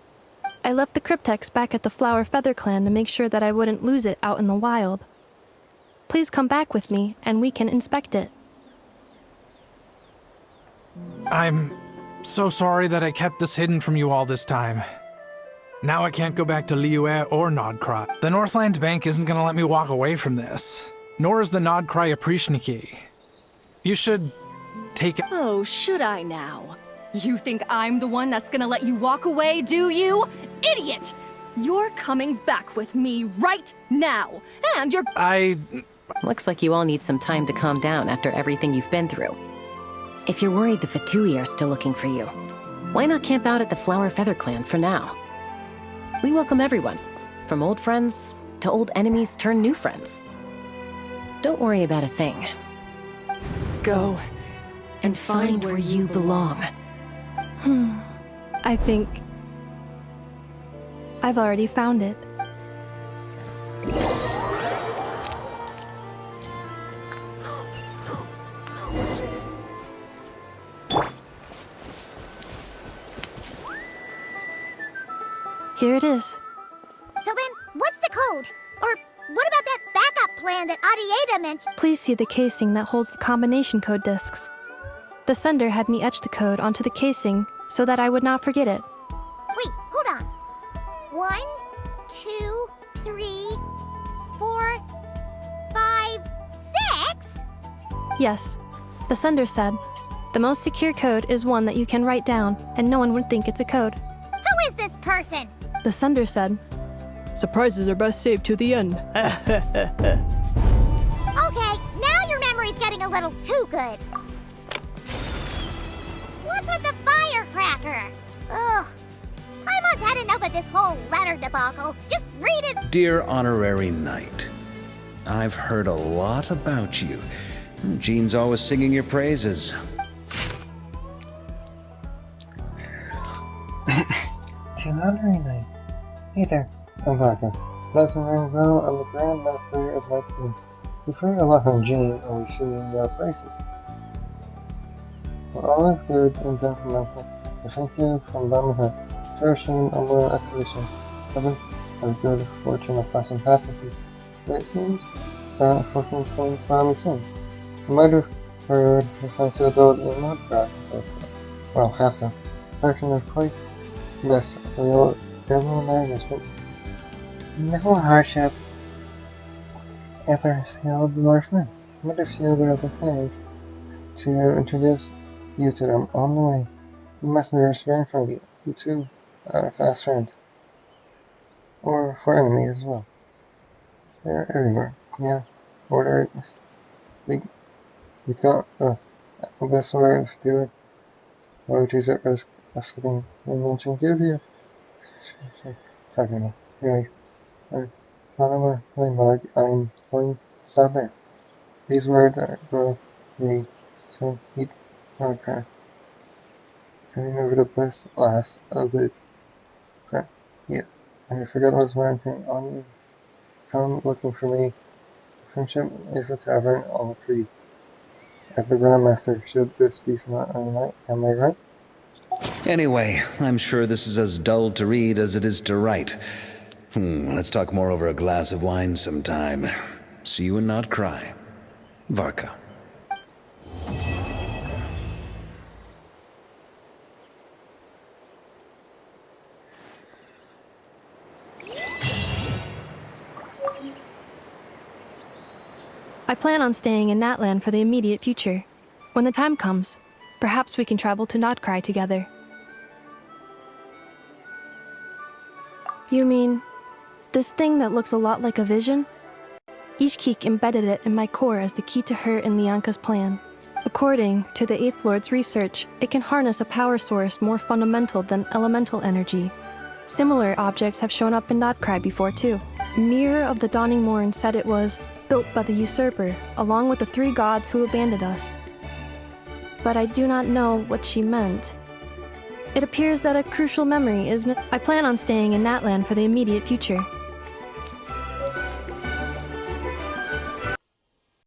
I left the cryptex back at the Flower Feather Clan to make sure that I wouldn't lose it out in the wild. Please come back with me, and we can inspect it. I'm so sorry that I kept this hidden from you all this time. Now I can't go back to Liyue or Nodcry. The Northland Bank isn't gonna let me walk away from this, nor is the Nodcry Aprishniki. You should take it. Oh, should I now? You think I'm the one that's gonna let you walk away, do you? Idiot! You're coming back with me right now, and you're... Looks like you all need some time to calm down after everything you've been through. If you're worried the Fatui are still looking for you, why not camp out at the Flower Feather Clan for now? We welcome everyone, from old friends to old enemies turned new friends. Don't worry about a thing. Go and find where you belong. I think I've already found it. Here it is. So then, what's the code? Or what about that backup plan that Adieta mentioned? Please see the casing that holds the combination code discs. The sender had me etch the code onto the casing so that I would not forget it. Wait, hold on. 1, 2, 3, 4, 5, 6? Yes, the sender said, the most secure code is one that you can write down and no one would think it's a code. Who is this person? The sender said, surprises are best saved to the end. Okay, now your memory's getting a little too good. What's with the firecracker? Ugh. Paimon's had enough of this whole letter debacle. Just read it. Dear Honorary Knight, I've heard a lot about you. Jean's always singing your praises. To Honorary Knight. Hey there, I'm Vodka. Lesson very well, I'm the Grand Master of my team. We've heard a lot from Jean, always singing your praises. We're always good and gentlemanly. I thank you from bottom of my heart. Fair shame, a loyal expedition. Heaven, have good fortune of passing past with you. But it seems that fortune's going to find me soon. You might have heard if I said out in Nodcry, well, half the fortune is quite best for your devil management. No hardship ever failed your friend. What if you were the plans to introduce you to them on the way? You must never spring from you. You two are fast friends. Or for enemies as well. They're everywhere. Yeah. Order. We got the best order of doing. Loyalties at risk of getting mentioned. Give you. Talking about. Anyway. However, Mark, I'm going to stop there. These words are the me to keep Nodcry. Turning over the best last of it. Okay. Yes. I forgot I was wearing on you. Come looking for me. Friendship is a tavern all free. As the Grandmaster, should this be from our night? Am I right? Anyway, I'm sure this is as dull to read as it is to write. Let's talk more over a glass of wine sometime. See you and not cry. Varka. I plan on staying in Natland for the immediate future. When the time comes, perhaps we can travel to Nodcry together. You mean, this thing that looks a lot like a vision? Ishkik embedded it in my core as the key to her and Lianka's plan. According to the Eighth Lord's research, it can harness a power source more fundamental than elemental energy. Similar objects have shown up in Notcry before too. Mirror of the Dawning Morn said it was built by the usurper, along with the 3 gods who abandoned us. But I do not know what she meant. It appears that a crucial memory is I plan on staying in Natland for the immediate future.